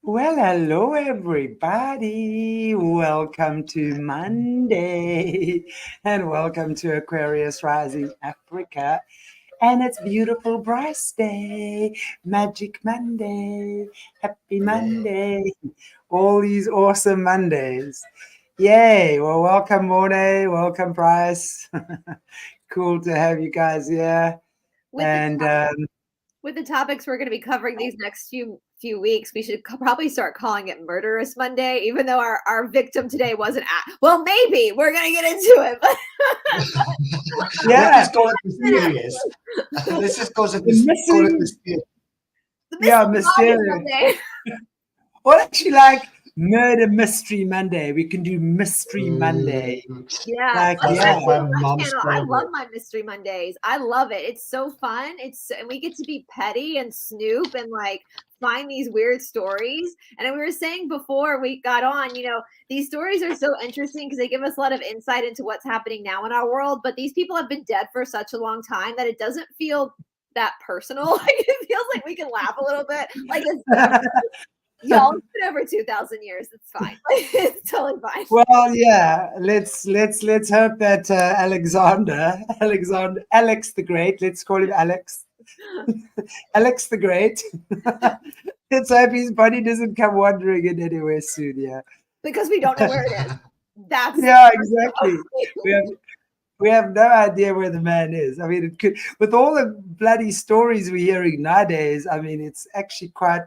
Well, hello, everybody. Welcome to Monday and welcome to Aquarius Rising Africa. And it's beautiful Brice Day, Magic Monday, Happy Monday, all these awesome Mondays. Yay. Well, welcome, Morné. Welcome, Brice. Cool to have you guys here. With the topics we're going to be covering these next few weeks, we should probably start calling it Murderous Monday, even though our victim today wasn't well, maybe we're going to get into it, but yeah, let's just call it mysterious. Let's just call it mysterious. Mysterious. Or actually, like Murder Mystery Monday. We can do Mystery Monday. Yeah, I love my Mystery Mondays. I love it. It's so fun. And we get to be petty and snoop and like find these weird stories. And we were saying before we got on, these stories are so interesting because they give us a lot of insight into what's happening now in our world. But these people have been dead for such a long time that it doesn't feel that personal. Like it feels like we can laugh a little bit. Like y'all, it's been over 2,000 years. It's fine. It's totally fine. Well, yeah. Let's hope that Alex the Great. Let's call him Alex. Alex the Great. Let's hope his body doesn't come wandering in anywhere soon. Yeah. Because we don't know where it is. That's exactly. We have no idea where the man is. I mean, it could, with all the bloody stories we're hearing nowadays. I mean, it's actually quite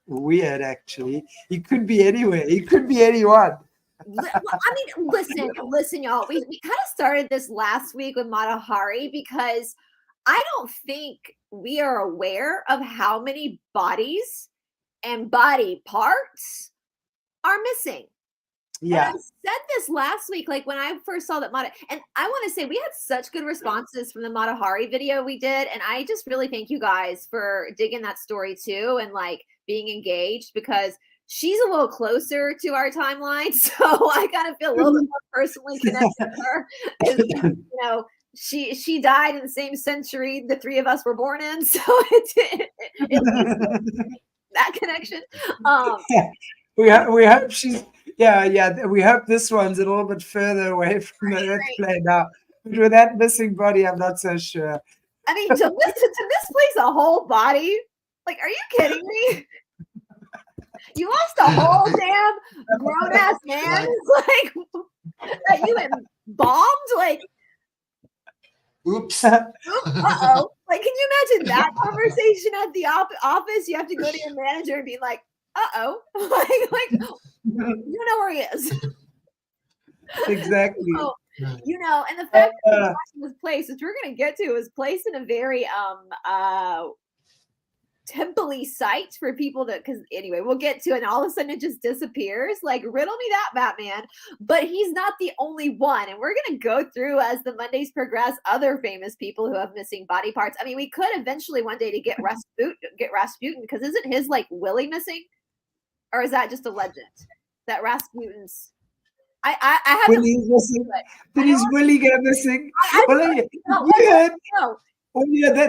weird. Actually, he could be anywhere. He could be anyone. Well, I mean, listen, y'all. We kind of started this last week with Mata Hari because I don't think we are aware of how many bodies and body parts are missing. Yeah. And I said this last week, like when I first saw that Mata, and I want to say we had such good responses from the Mata Hari video we did, and I just really thank you guys for digging that story too and like being engaged because she's a little closer to our timeline, so I kind of feel a little bit more personally connected to her. She died in the same century the three of us were born in, so it that connection. We hope she's we hope this one's a little bit further away from the Earth plane now. But with that missing body, I'm not so sure. I mean, to misplace a whole body, like, are you kidding me? You lost a whole damn grown ass man, like that you embalmed, like. Oops. Uh-oh. Like, can you imagine that conversation at the office? You have to go to your manager and be like, uh-oh. like you know where he is. Exactly. So, and the fact that he was placed, which we're going to get to, was placed in a very temple-y site for people that, because anyway, we'll get to it, and all of a sudden it just disappears. Like, riddle me that, Batman. But he's not the only one, and we're going to go through, as the Mondays progress, other famous people who have missing body parts. I mean, we could eventually one day to get Rasputin, because isn't his, like, Willie missing? Or is that just a legend? That Rasputin's... I have Willie's missing. Did his Willie go missing?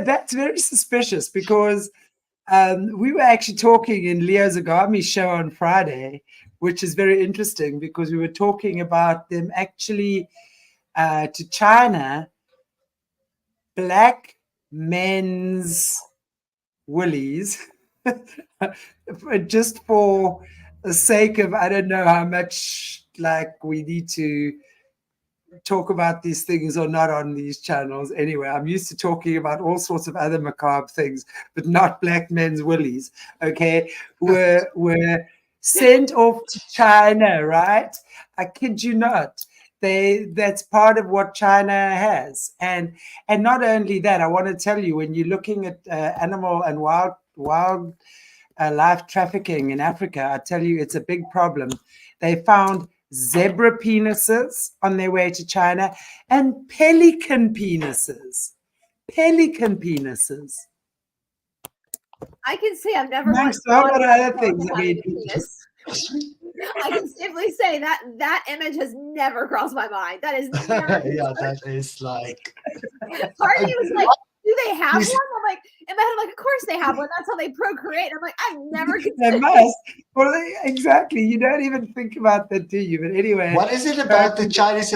That's very suspicious because we were actually talking in Leo Zagami's show on Friday, which is very interesting because we were talking about them actually to China, black men's willies, just for the sake of, I don't know how much like we need to talk about these things or not on these channels. Anyway, I'm used to talking about all sorts of other macabre things, but not black men's willies. Okay, were sent off to China, right? I kid you not. That's part of what China has, and not only that. I want to tell you, when you're looking at animal and wild life trafficking in Africa, I tell you, it's a big problem. They found zebra penises on their way to China and pelican penises. I can say I've never watched so many other things. I can simply say that image has never crossed my mind. That is never yeah, that is like part of me was like, do Do they have one? I'm like, in my head, I'm like, of course they have one. That's how they procreate. I'm like, I've never They must. Well, exactly. You don't even think about that, do you? But anyway. What is it about the Chinese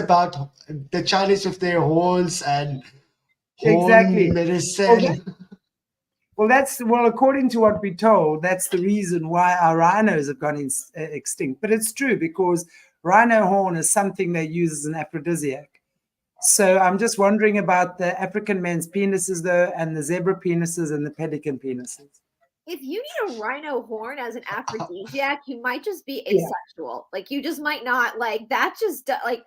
with their horns and horn medicine? Well, according to what we're told, that's the reason why our rhinos have gone extinct. But it's true, because rhino horn is something they use as an aphrodisiac. So I'm just wondering about the African men's penises, though, and the zebra penises and the pelican penises. If you need a rhino horn as an aphrodisiac, you might just be asexual. Like, you just might not, like, that just, like.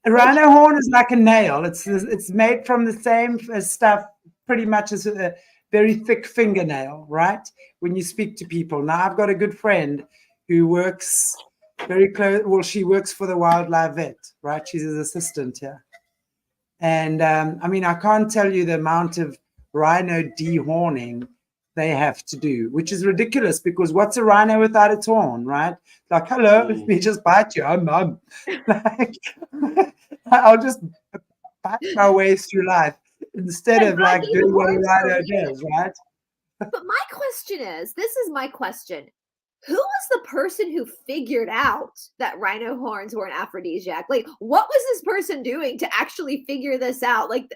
A rhino horn is like a nail. It's made from the same stuff pretty much as a very thick fingernail, right? When you speak to people. Now, I've got a good friend who works very close. Well, she works for the wildlife vet, right? She's his assistant here. And I mean, I can't tell you the amount of rhino dehorning they have to do, which is ridiculous, because what's a rhino without its horn, right? Like, hello, let me just bite you. I'm like, I'll just bite my way through life instead of like doing what a rhino does, right? But my question is, this is my question. Who was the person who figured out that rhino horns were an aphrodisiac? Like, what was this person doing to actually figure this out? Like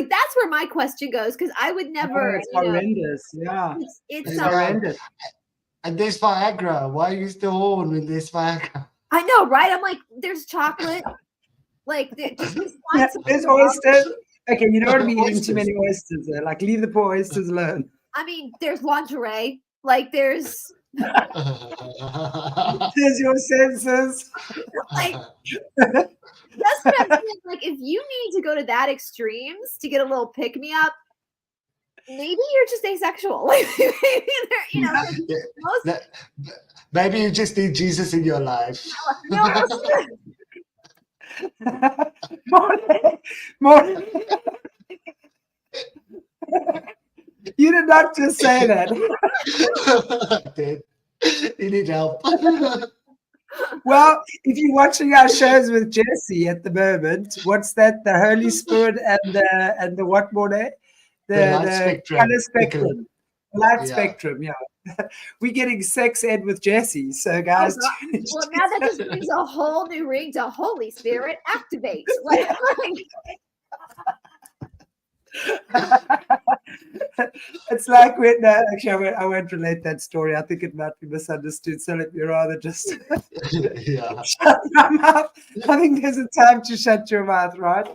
that's where my question goes, because I would never. It's horrendous. Yeah, it's horrendous. And there's Viagra. Why use the horn with this Viagra? I know, right? I'm like, there's chocolate. Like, there's oysters. Okay, you don't want to be eating too many oysters there. Like, leave the poor oysters alone. I mean, there's lingerie. Like, there's. There's your senses. Like, that's what I'm saying. Like, if you need to go to that extremes to get a little pick me up, maybe you're just asexual. Like, you know, maybe you just need Jesus in your life. Morning. You did not just say that. I did. You need help. Well, if you're watching our shows with Jesse at the moment, what's that? The Holy Spirit and the what, Morné? The color spectrum. Light spectrum, yeah. We're getting sex ed with Jesse. So, guys. Well, now that just brings a whole new ring to Holy Spirit activate. Like, it's like when actually I won't relate that story. I think it might be misunderstood, so let me rather just shut my mouth. I think there's a time to shut your mouth, right?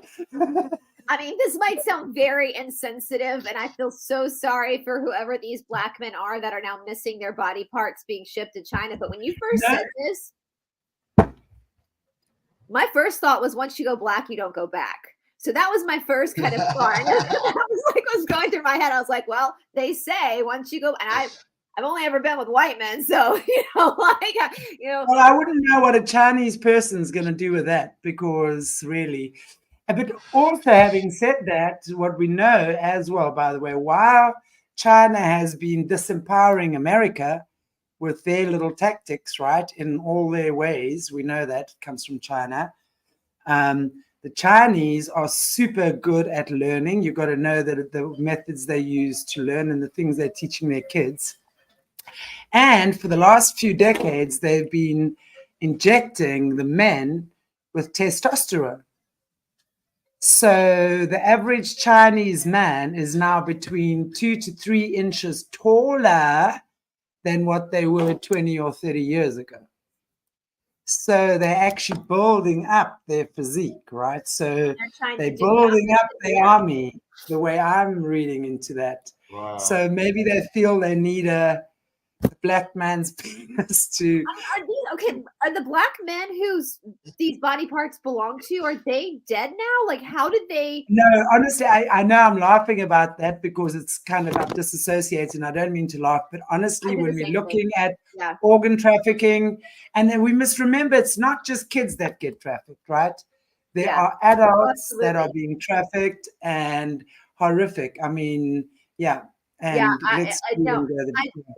I mean, this might sound very insensitive, and I feel so sorry for whoever these Black men are that are now missing their body parts being shipped to China. But when you first said this, my first thought was, once you go Black, you don't go back. So that was my first kind of thought. And was going through my head. I was like, well, they say once you go, and I've only ever been with white men, so Well, I wouldn't know what a Chinese person's going to do with that, because really. But also, having said that, what we know as well, by the way, while China has been disempowering America with their little tactics, right, in all their ways, we know that comes from China. The Chinese are super good at learning. You've got to know that the methods they use to learn and the things they're teaching their kids. And for the last few decades, they've been injecting the men with testosterone. So the average Chinese man is now between 2 to 3 inches taller than what they were 20 or 30 years ago. So they're actually building up their physique, right? So they're building up their army, the way I'm reading into that. Wow. So maybe they feel they need a Black man's penis to. Are the Black men whose these body parts belong to, are they dead now? Like, how did they? No, honestly, I know I'm laughing about that because it's kind of disassociating. I don't mean to laugh, but honestly, when we're looking at organ trafficking, and then we must remember it's not just kids that get trafficked, right? There are adults that are being trafficked, and horrific. I mean, And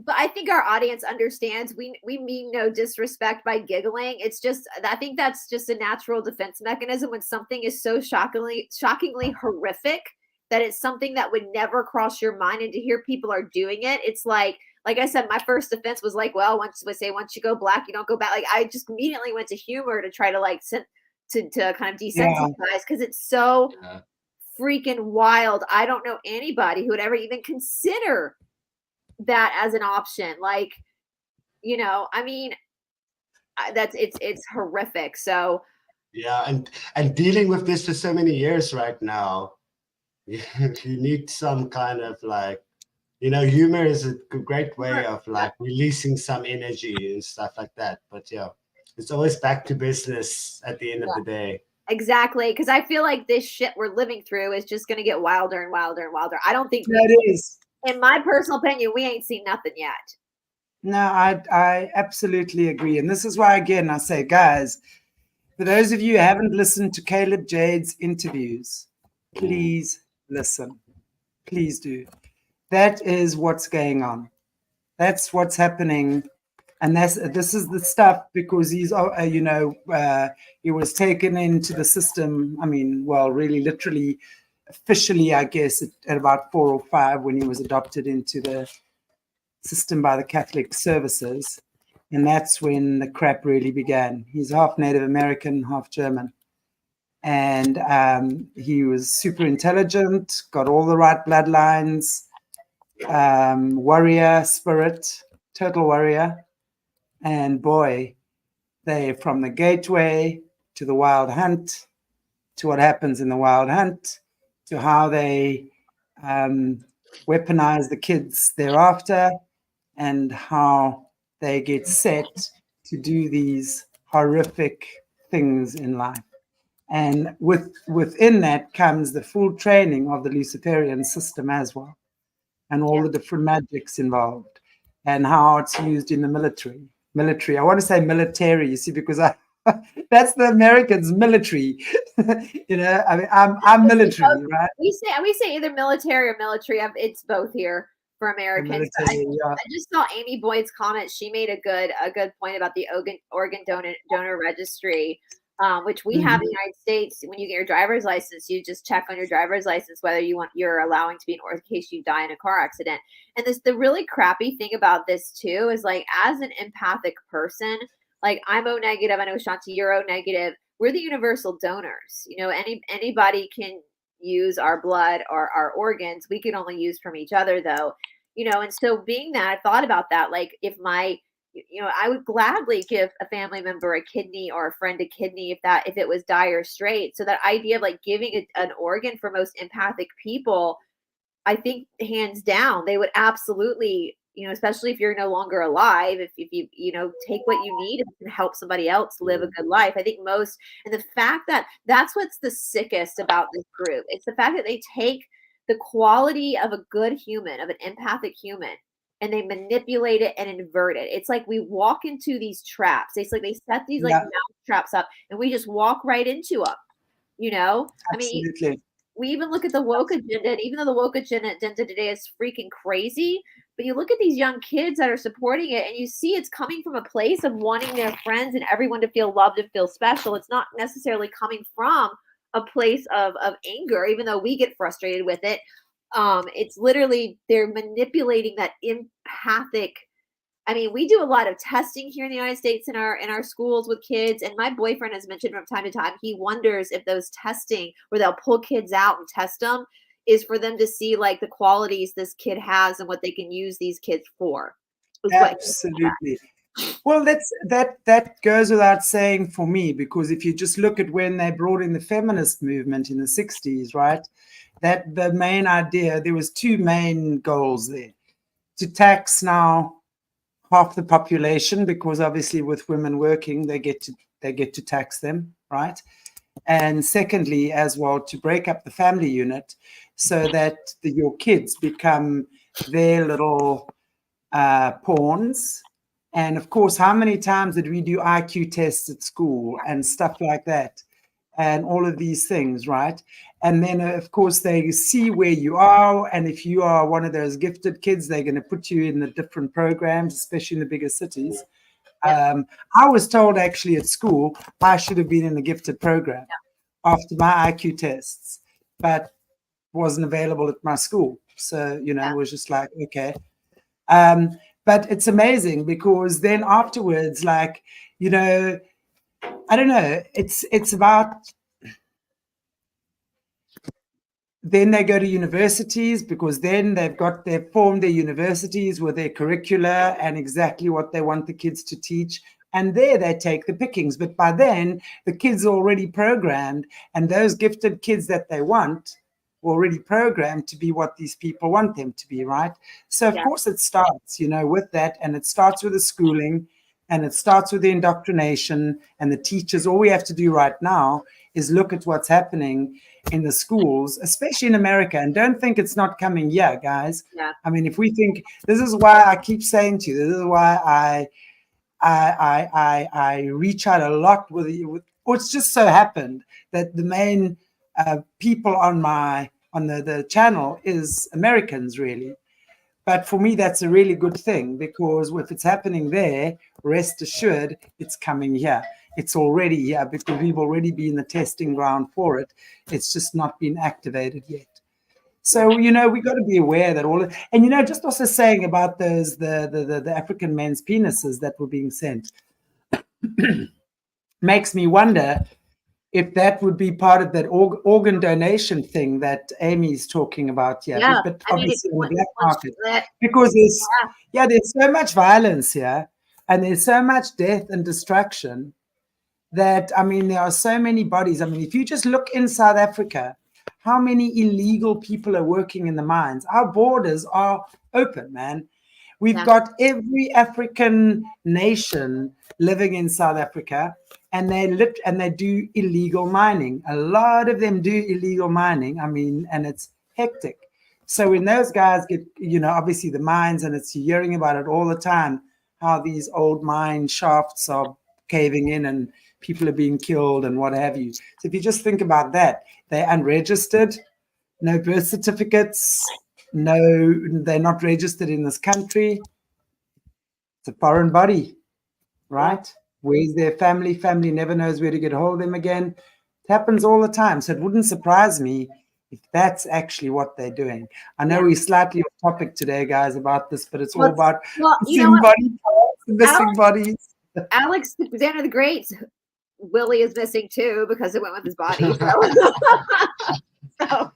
but I think our audience understands. We mean no disrespect by giggling. It's just, I think that's just a natural defense mechanism when something is so shockingly horrific. that it's something that would never cross your mind, and to hear people are doing it, it's like I said, my first defense was like, well, once you go black, you don't go back. Like, I just immediately went to humor to try to like to kind of desensitize, because it's so freaking wild. I don't know anybody who would ever even consider that as an option. Like, you know, I mean, it's horrific. So yeah, and dealing with this for so many years right now, you need some kind of like, you know, humor is a great way of like releasing some energy and stuff like that. But yeah, it's always back to business at the end of the day. Exactly, because I feel like this shit we're living through is just going to get wilder and wilder and wilder. I don't think it is. In my personal opinion, we ain't seen nothing yet. No, I absolutely agree. And this is why, again, I say, guys, for those of you who haven't listened to Caleb Jade's interviews, please listen. Please do. That is what's going on. That's what's happening. And this is the stuff, because he's, he was taken into the system. I mean, well, really, literally, officially, I guess, at about 4 or 5 when he was adopted into the system by the Catholic services. And that's when the crap really began. He's half Native American, half German. And he was super intelligent, got all the right bloodlines, warrior spirit, total warrior. And boy, they, from the gateway to the wild hunt, to what happens in the wild hunt, to how they weaponize the kids thereafter, and how they get set to do these horrific things in life. And within that comes the full training of the Luciferian system as well, and all the different magics involved, and how it's used in the military. I want to say military, you see, because that's the Americans' military. You know, I mean, I'm military, right? We say either military or military. It's both here for Americans. I just saw Amy Boyd's comment. She made a good point about the organ donor registry, which we have in the United States. When you get your driver's license, you just check on your driver's license whether you're allowing to be in organ in case you die in a car accident. And the really crappy thing about this too is, like, as an empathic person, like, I'm O negative, I know Shanti, you're O negative. We're the universal donors. You know, anybody can use our blood or our organs. We can only use from each other, though. You know, and so being that, I thought about that. Like, if I would gladly give a family member a kidney or a friend a kidney if it was dire straight. So that idea of like giving an organ for most empathic people, I think hands down, they would absolutely, you know, especially if you're no longer alive, if you, you know, take what you need and help somebody else live a good life. I think most, and the fact that that's what's the sickest about this group. It's the fact that they take the quality of a good human, of an empathic human, and they manipulate it and invert it. It's like we walk into these traps. It's like they set these like mouse traps up, and we just walk right into them. You know, Absolutely. I mean, we even look at the woke agenda, and even though the woke agenda today is freaking crazy, but you look at these young kids that are supporting it, and you see it's coming from a place of wanting their friends and everyone to feel loved and feel special. It's not necessarily coming from a place of anger, even though we get frustrated with it. It's literally, they're manipulating that empathic. I mean, we do a lot of testing here in the United States in our schools with kids. And my boyfriend has mentioned from time to time, he wonders if those testing where they'll pull kids out and test them is for them to see like the qualities this kid has and what they can use these kids for. Absolutely. Well, that goes without saying for me, because if you just look at when they brought in the feminist movement in the 60s, right? That the main idea, there was 2 main goals there. To tax now half the population, because obviously with women working, they get to tax them, right? And secondly, as well, to break up the family unit so that your kids become their little pawns. And of course, how many times did we do IQ tests at school and stuff like that? And all of these things, right? And then, of course, they see where you are. And if you are one of those gifted kids, they're going to put you in the different programs, especially in the bigger cities. I was told actually at school, I should have been in the gifted program after my IQ tests. But wasn't available at my school. So, you know, it was just like, okay. But it's amazing because then afterwards, like, you know, I don't know, it's about, then they go to universities, because then they've formed their universities with their curricula and exactly what they want the kids to teach. And there they take the pickings. But by then, the kids are already programmed, and those gifted kids that they want were already programmed to be what these people want them to be, right? So, of course, it starts, you know, with that, and it starts with the schooling, and it starts with the indoctrination and the teachers. All we have to do right now is look at what's happening in the schools, especially in America. And don't think it's not coming here, guys. Yeah. I mean, if we think, this is why I keep saying to you, this is why I reach out a lot with it's just so happened that the main people on the channel is Americans, really. But for me, that's a really good thing, because if it's happening there, rest assured it's coming here. It's already here, because we've already been the testing ground for it. It's just not been activated yet. So, you know, we got to be aware that and, you know, just also saying about those, the African men's penises that were being sent makes me wonder if that would be part of that organ donation thing that Amy's talking about here. Yeah. But obviously in the black market, that, because there's so much violence here, and there's so much death and destruction that, I mean, there are so many bodies. I mean, if you just look in South Africa, how many illegal people are working in the mines? Our borders are open, man. We've got every African nation living in South Africa, and they do illegal mining. A lot of them do illegal mining. I mean, and it's hectic. So when those guys get, you know, obviously the mines, and you're hearing about it all the time, how these old mine shafts are caving in and people are being killed and what have you. So if you just think about that, they're unregistered, no birth certificates, they're not registered in this country. It's a foreign body, right? Where's their family? Family never knows where to get hold of them again. It happens all the time. So it wouldn't surprise me if that's actually what they're doing. I know we're slightly off topic today, guys, about this, but it's all about missing body parts, missing bodies. Alexander the Great, Willie is missing too, because it went with his body. So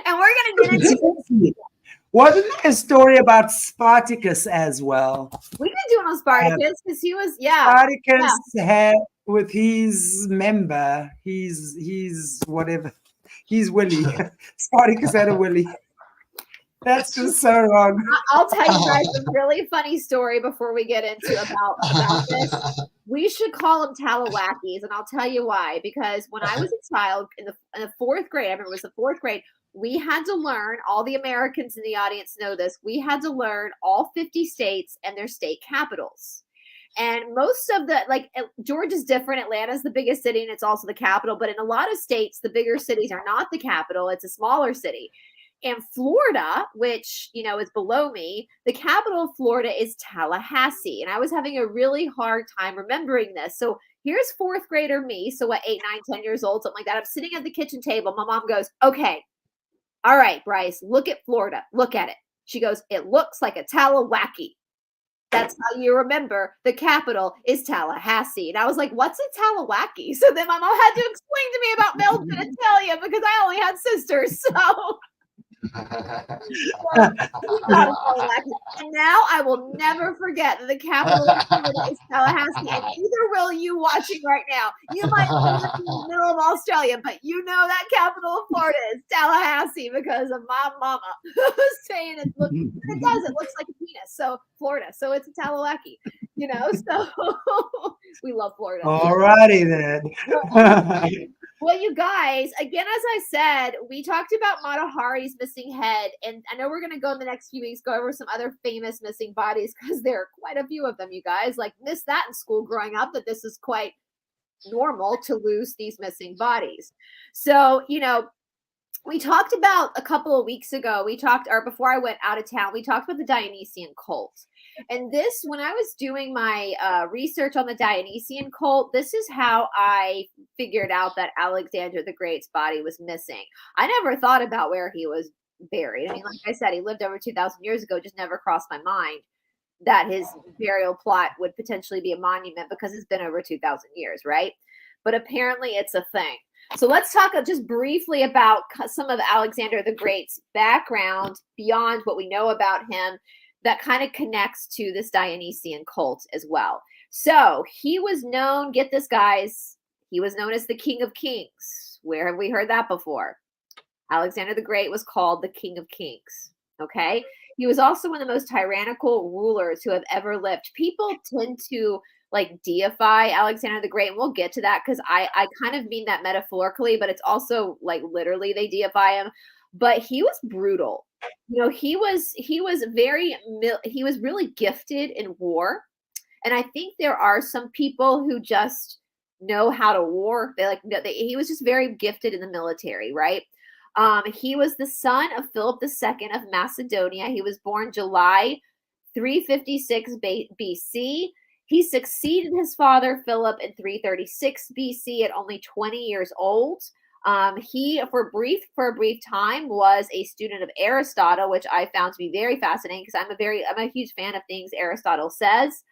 and we're going to get into wasn't there a story about Spartacus as well? We could do it on Spartacus, because he was, Spartacus had with his member, he's whatever, he's Willie. Spartacus had a Willie. That's just so wrong. I'll tell you guys a really funny story before we get into about this. We should call them Talawackies, and I'll tell you why. Because when I was a child in the fourth grade, I remember it was the fourth grade, we had to learn, all the Americans in the audience know this, we had to learn all 50 states and their state capitals. And most of Georgia's different. Atlanta's the biggest city, and it's also the capital. But in a lot of states, the bigger cities are not the capital. It's a smaller city. And Florida, which, you know, is below me, the capital of Florida is Tallahassee. And I was having a really hard time remembering this. So here's fourth grader me. So what, 8, 9, 10 years old, something like that. I'm sitting at the kitchen table. My mom goes, okay, all right, Brice, look at Florida. Look at it. She goes, it looks like a Talawackie. That's how you remember the capital is Tallahassee. And I was like, what's a Talawackie? So then my mom had to explain to me about Milton and Italia, because I only had sisters. So and now I will never forget that the capital of Florida is Tallahassee, and neither will you watching right now. You might live in the middle of Australia, but you know that capital of Florida is Tallahassee because of my mama saying it looks. It does. It looks like a penis. So Florida. So it's a Talawackie. You know. So we love Florida. All righty then. Well, you guys, again, as I said, we talked about Mata Hari's missing head, and I know we're going to go in the next few weeks, go over some other famous missing bodies, because there are quite a few of them, you guys. Like, missed that in school growing up, that this is quite normal to lose these missing bodies. So, you know, we talked about a couple of weeks ago, or before I went out of town, we talked about the Dionysian cult. And this, when I was doing my research on the Dionysian cult, this is how I figured out that Alexander the Great's body was missing. I never thought about where he was buried. I mean, like I said, he lived over 2,000 years ago, just never crossed my mind that his burial plot would potentially be a monument because it's been over 2,000 years, right? But apparently it's a thing. So let's talk just briefly about some of Alexander the Great's background beyond what we know about him that kind of connects to this Dionysian cult as well. So he was known, get this guys, he was known as the King of Kings. Where have we heard that before? Alexander the Great was called the King of Kings, okay? He was also one of the most tyrannical rulers who have ever lived. People tend to like deify Alexander the Great, and we'll get to that because I kind of mean that metaphorically, but it's also like literally they deify him. But he was brutal. You know, he was really gifted in war, and I think there are some people who just know how to war. He was just very gifted in the military, right? He was the son of Philip II of Macedonia. He was born July 356 BC. He succeeded his father Philip in 336 BC at only 20 years old. He, for a brief time, was a student of Aristotle, which I found to be very fascinating because I'm a huge fan of things Aristotle says.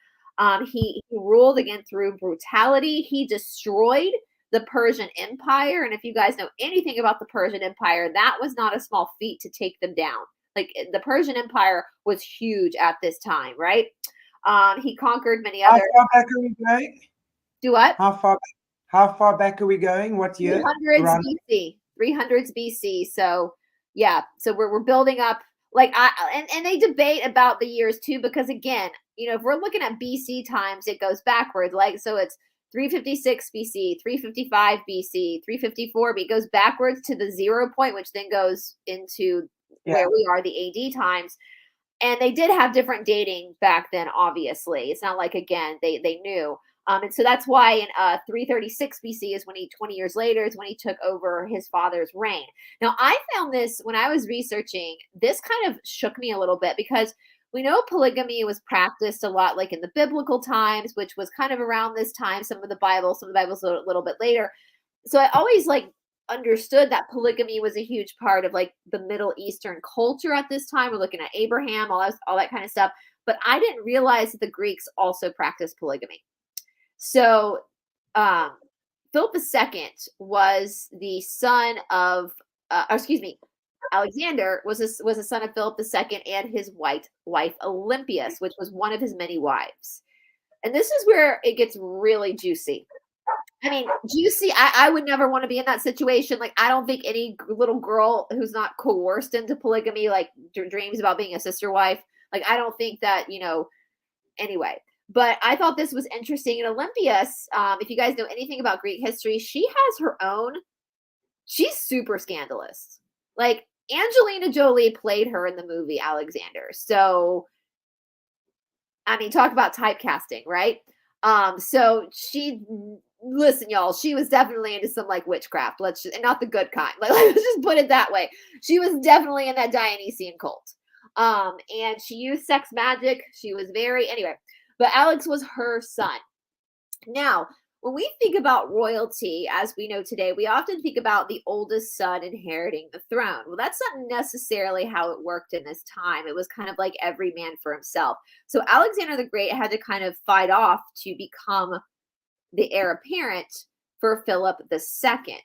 He ruled again through brutality. He destroyed the Persian Empire, and if you guys know anything about the Persian Empire, that was not a small feat to take them down. Like the Persian Empire was huge at this time, right? He conquered many other. How far back are we going? Do what? How far back are we going? What year? 300s BC. 300s BC. So yeah. So we're building up. Like and they debate about the years too, because again, you know, if we're looking at BC times, it goes backwards. Like so, it's 356 BC, 355 BC, 354 B. It goes backwards to the 0 point, which then goes into where we are, the AD times. And they did have different dating back then, obviously. It's not like, again, they knew. And so that's why in 336 BC is when 20 years later is when he took over his father's reign. Now, I found this when I was researching, this kind of shook me a little bit because we know polygamy was practiced a lot like in the biblical times, which was kind of around this time, some of the Bible's a little bit later. So I always understood that polygamy was a huge part of like the Middle Eastern culture at this time. We're looking at Abraham, all that kind of stuff. But I didn't realize that the Greeks also practiced polygamy. So Philip II was the son of, Alexander was a son of Philip II and his wife Olympias, which was one of his many wives. And this is where it gets really juicy. I mean, juicy. I would never want to be in that situation. Like, I don't think any little girl who's not coerced into polygamy, like, dreams about being a sister wife. Like, I don't think that, anyway. But I thought this was interesting. And Olympias, if you guys know anything about Greek history, she has her own. She's super scandalous. Like, Angelina Jolie played her in the movie Alexander. So, I mean, talk about typecasting, right? So listen, y'all, she was definitely into some witchcraft. And not the good kind. Let's just put it that way. She was definitely in that Dionysian cult. And she used sex magic. She was anyway, but Alex was her son. Now, when we think about royalty, as we know today, we often think about the oldest son inheriting the throne. Well, that's not necessarily how it worked in this time. It was kind of like every man for himself. So Alexander the Great had to kind of fight off to become the heir apparent for Philip II.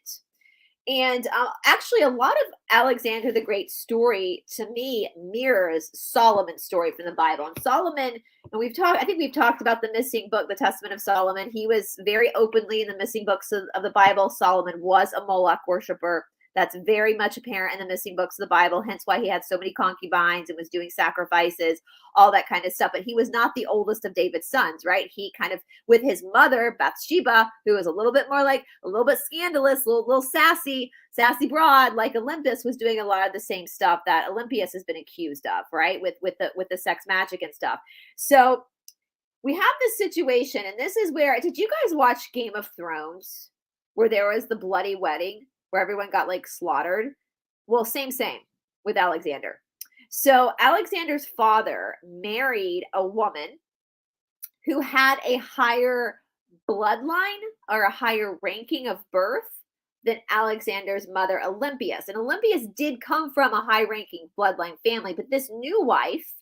And actually, a lot of Alexander the Great's story, to me, mirrors Solomon's story from the Bible. And Solomon, and I think we've talked about the missing book, the Testament of Solomon. He was very openly in the missing books of the Bible. Solomon was a Moloch worshiper. That's very much apparent in the missing books of the Bible, hence why he had so many concubines and was doing sacrifices, all that kind of stuff. But he was not the oldest of David's sons, right? He kind of, with his mother, Bathsheba, who was a little bit more a little bit scandalous, little sassy broad, like Olympus, was doing a lot of the same stuff that Olympias has been accused of, right? With the sex magic and stuff. So we have this situation, and this is where, did you guys watch Game of Thrones, where there was the bloody wedding? Where everyone got slaughtered. Well, same with Alexander. So Alexander's father married a woman who had a higher bloodline or a higher ranking of birth than Alexander's mother, Olympias. And Olympias did come from a high-ranking bloodline family, but this new wife,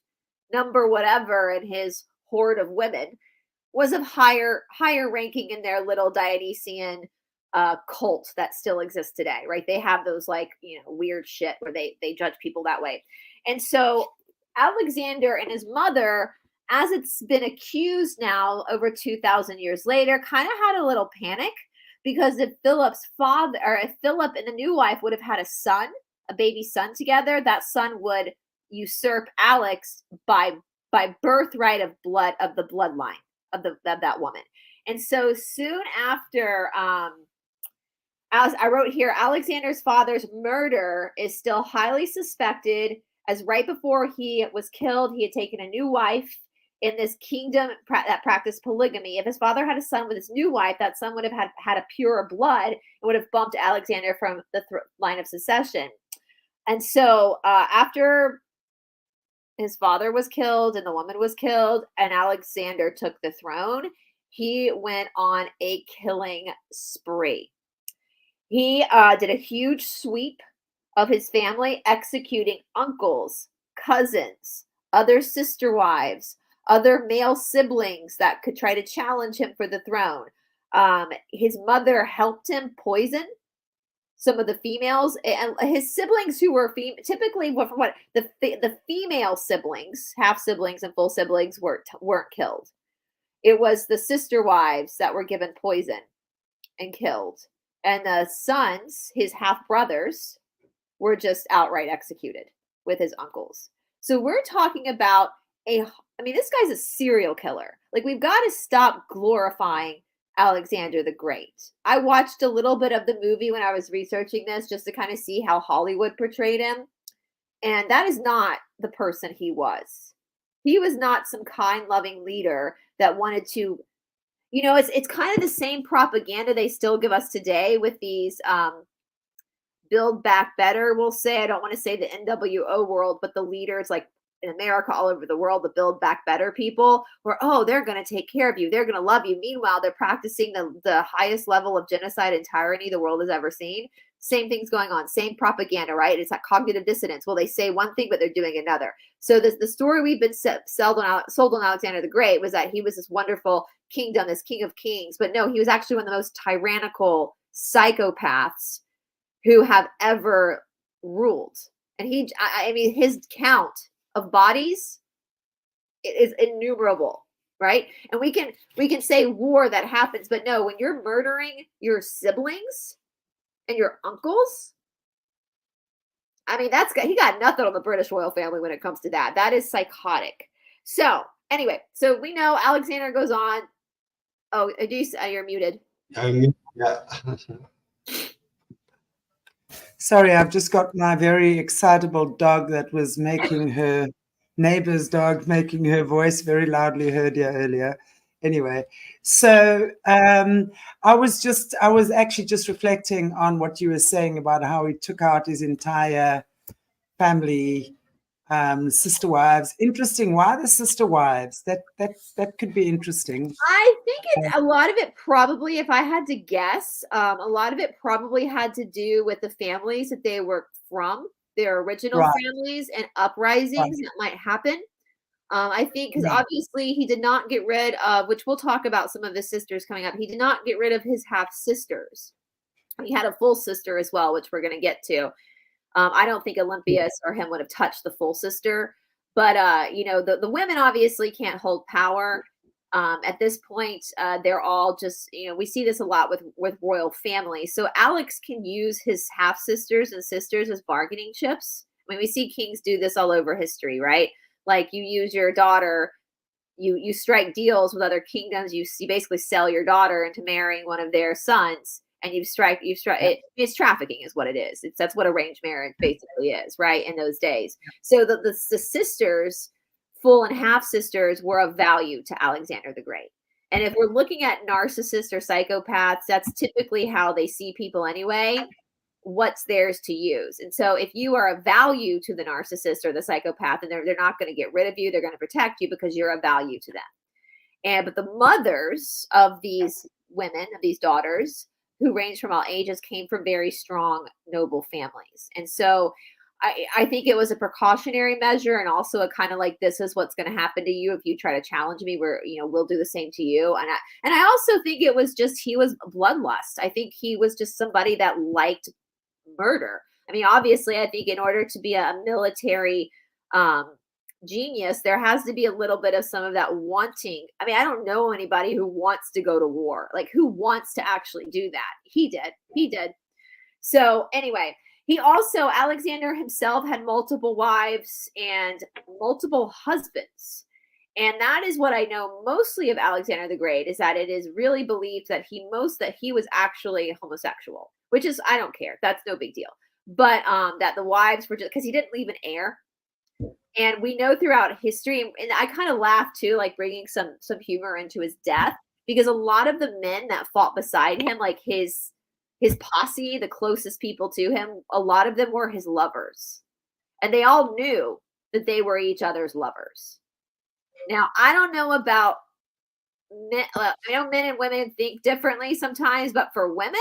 number whatever in his horde of women, was of higher ranking in their little Dionysian cult that still exists today, right? They have those like, weird shit where they judge people that way. And so Alexander and his mother, as it's been accused now over 2,000 years later, kind of had a little panic, because if Philip's father, or if Philip and the new wife would have had a son, a baby son together, that son would usurp Alex by birthright of blood, of the bloodline of that woman. And so soon after, as I wrote here, Alexander's father's murder is still highly suspected, as right before he was killed, he had taken a new wife in this kingdom that practiced polygamy. If his father had a son with his new wife, that son would have had a purer blood and would have bumped Alexander from the line of succession. And so after his father was killed and the woman was killed and Alexander took the throne, he went on a killing spree. He did a huge sweep of his family, executing uncles, cousins, other sister wives, other male siblings that could try to challenge him for the throne. His mother helped him poison some of the females, and his siblings who were typically from what the female siblings, half siblings and full siblings, weren't killed. It was the sister wives that were given poison and killed, and the sons, his half brothers, were just outright executed with his uncles. So we're talking about this guy's a serial killer. Like, we've got to stop glorifying Alexander the Great. I watched a little bit of the movie when I was researching this, just to kind of see how Hollywood portrayed him. And that is not the person he was. He was not some kind, loving leader that wanted to, it's kind of the same propaganda they still give us today with these build back better, we'll say. I don't want to say the NWO world, but the leaders like in America, all over the world, the build back better people, where, they're going to take care of you, they're going to love you. Meanwhile, they're practicing the highest level of genocide and tyranny the world has ever seen. Same thing's going on, same propaganda, right? It's that cognitive dissonance. Well, they say one thing, but they're doing another. So the story we've been sold on Alexander the Great was that he was this wonderful kingdom, this king of kings. But no, he was actually one of the most tyrannical psychopaths who have ever ruled. And his count of bodies is innumerable, right? And we can say war that happens, but no, when you're murdering your siblings and your uncles, he got nothing on the British royal family when it comes to that. That is psychotic. So anyway, so we know Alexander goes on. Oh, you're muted. Yeah. Sorry, I've just got my very excitable dog that was making her neighbor's dog, making her voice very loudly heard here earlier. Anyway, so I was actually just reflecting on what you were saying about how he took out his entire family, sister wives. Interesting. Why the sister wives? That could be interesting. I think a lot of it probably, if I had to guess, a lot of it probably had to do with the families that they were from, their original families, and uprisings that might happen. I think because obviously he did not get rid of, which we'll talk about some of his sisters coming up, he did not get rid of his half sisters. He had a full sister as well, which we're going to get to. I don't think Olympias or him would have touched the full sister, but the women obviously can't hold power. At this point, they're all just, we see this a lot with royal families. So Alex can use his half sisters and sisters as bargaining chips. We see kings do this all over history, right? Like, you use your daughter, you strike deals with other kingdoms. You basically sell your daughter into marrying one of their sons. And it's trafficking is what it is. That's what arranged marriage basically is, right? In those days. So the sisters, full and half sisters, were of value to Alexander the Great. And if we're looking at narcissists or psychopaths, that's typically how they see people anyway. what's theirs to use. And so if you are a value to the narcissist or the psychopath, and they're not going to get rid of you, they're going to protect you because you're a value to them. But the mothers of these women, of these daughters, who range from all ages, came from very strong, noble families. And so I think it was a precautionary measure, and also a kind of like, this is what's going to happen to you if you try to challenge me, where, we'll do the same to you. And I also think it was just, he was bloodlust. I think he was just somebody that liked murder. I mean, obviously, I think in order to be a military genius, there has to be a little bit of some of that wanting. I mean, I don't know anybody who wants to go to war, like who wants to actually do that. He did. So anyway, he also, Alexander himself, had multiple wives and multiple husbands. And that is what I know mostly of Alexander the Great, is that it is really believed that he was actually homosexual, which is, I don't care. That's no big deal. But that the wives were just, because he didn't leave an heir. And we know throughout history, and I kind of laugh too, like bringing some humor into his death, because a lot of the men that fought beside him, like his posse, the closest people to him, a lot of them were his lovers. And they all knew that they were each other's lovers. Now, I don't know about men. I know men and women think differently sometimes, but for women,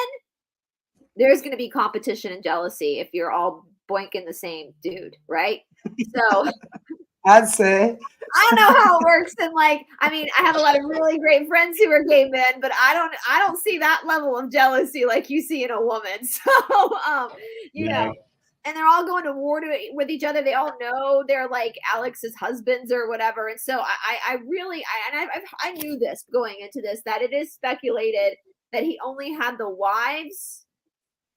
there's going to be competition and jealousy if you're all boinking the same dude, right? So I'd say, I don't know how it works. And like, I mean, I have a lot of really great friends who are gay men, but I don't see that level of jealousy like you see in a woman. So, you know, and they're all going to war with each other. They all know they're like Alex's husbands or whatever. And so I knew this going into this, that it is speculated that he only had the wives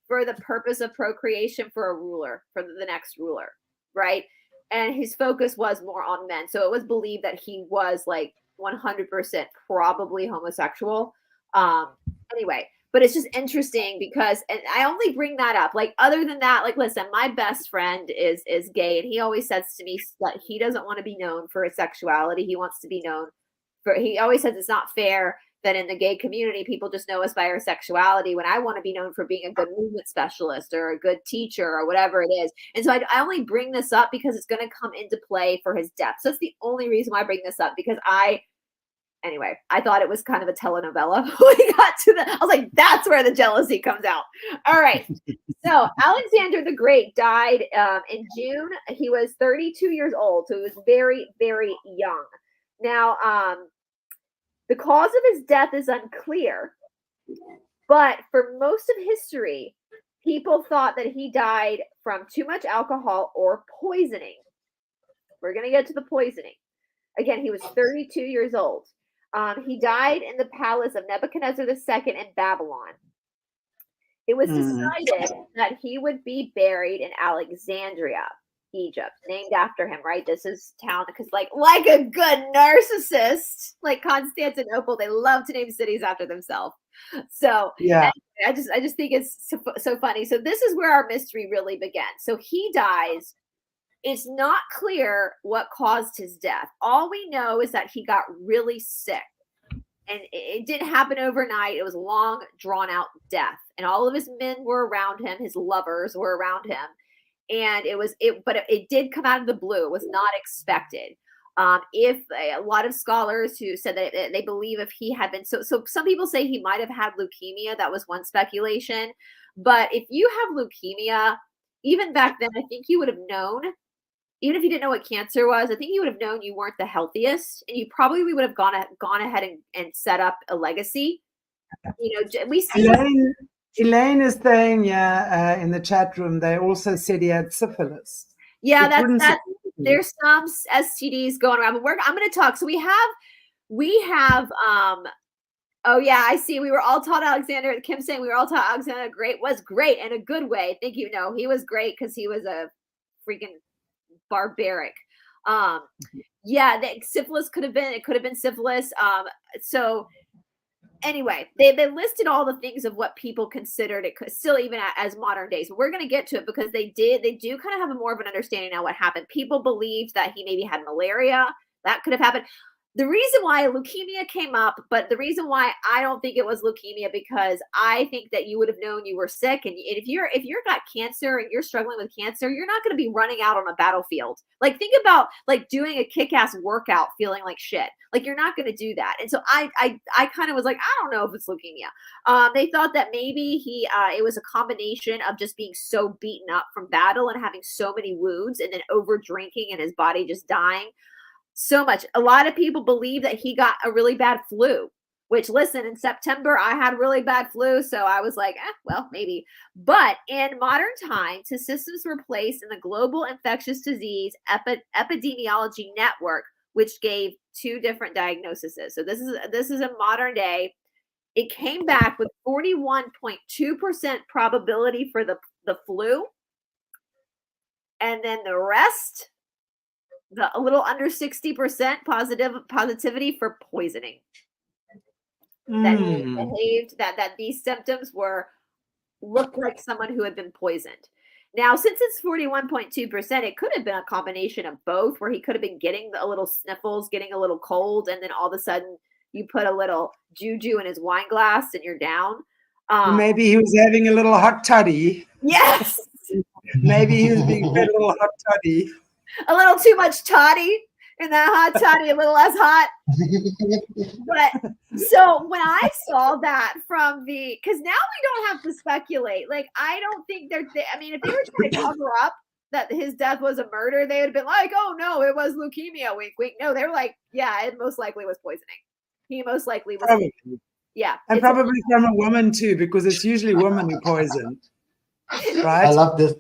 for the purpose of procreation for a ruler, for the next ruler, right? And his focus was more on men. So it was believed that he was like 100% probably homosexual. Anyway, but it's just interesting because, and I only bring that up, like, other than that, like, listen, my best friend is gay, and he always says to me that he doesn't want to be known for his sexuality. He wants to be known for, he always says it's not fair that in the gay community, people just know us by our sexuality, when I want to be known for being a good movement specialist or a good teacher or whatever it is. And so I only bring this up because it's going to come into play for his death. So that's the only reason why I bring this up, because anyway, I thought it was kind of a telenovela. We got to I was like, that's where the jealousy comes out. All right. So Alexander the Great died in June. He was 32 years old. So he was very, very young. Now, the cause of his death is unclear, but for most of history, people thought that he died from too much alcohol or poisoning. We're going to get to the poisoning. Again, he was 32 years old. He died in the palace of Nebuchadnezzar II in Babylon. It was decided that he would be buried in Alexandria, Egypt, named after him, right? This is town, because like a good narcissist, like Constantinople, they love to name cities after themselves. So yeah, I just think it's so funny. So this is where our mystery really began. So he dies. It's not clear what caused his death. All we know is that he got really sick, and it didn't happen overnight. It was a long, drawn out death, and all of his men were around him. His lovers were around him. And but it did come out of the blue. It was not expected. If a lot of scholars who said that they believe if he had been, so some people say he might have had leukemia. That was one speculation. But if you have leukemia, even back then, I think you would have known, even if you didn't know what cancer was, I think you would have known you weren't the healthiest, and you probably would have gone ahead and set up a legacy. You know, we see. Elaine is saying, in the chat room, they also said he had syphilis. Yeah, that's there's some STDs going around, but I'm going to talk. So we have, oh yeah, I see. We were all taught Alexander. Kim saying we were all taught Alexander Great was great in a good way. I think, he was great because he was a freaking barbaric. Yeah, the syphilis could have been syphilis. So. Anyway, they listed all the things of what people considered it could still, even as modern days. We're going to get to it because they do kind of have a more of an understanding now what happened. People believed that he maybe had malaria. That could have happened. the reason why leukemia came up, but the reason why I don't think it was leukemia, because I think that you would have known you were sick. And if you're got cancer and you're struggling with cancer, you're not going to be running out on a battlefield. Like, think about like doing a kick-ass workout feeling like shit. Like, you're not going to do that. And so I kind of was like, I don't know if it's leukemia. They thought that maybe it was a combination of just being so beaten up from battle and having so many wounds, and then over drinking and his body just dying so much. A lot of people believe that he got a really bad flu, which, listen, in September, I had really bad flu. So I was like, well, maybe. But in modern times, his systems were placed in the Global Infectious Disease Epidemiology Network, which gave 2 different diagnoses. So this is a modern day. It came back with 41.2% probability for the flu. And then the rest, a little under 60% positivity for poisoning. That he behaved, that these symptoms looked like someone who had been poisoned. Now, since it's 41.2%, it could have been a combination of both, where he could have been getting a little sniffles, getting a little cold, and then all of a sudden you put a little juju in his wine glass and you're down. Maybe he was having a little hot toddy. Yes. Maybe he was being fed a little hot toddy. A little too much toddy in that hot toddy, a little less hot. But so when I saw that because now we don't have to speculate. Like, I don't think I mean, if they were trying to cover up that his death was a murder, they would have been like, oh no, it was leukemia, wink, wink. No, they were like, yeah, it most likely was poisoning. He most likely was. Probably. Yeah. And probably from a woman too, because it's usually women who poison. Right? I love this.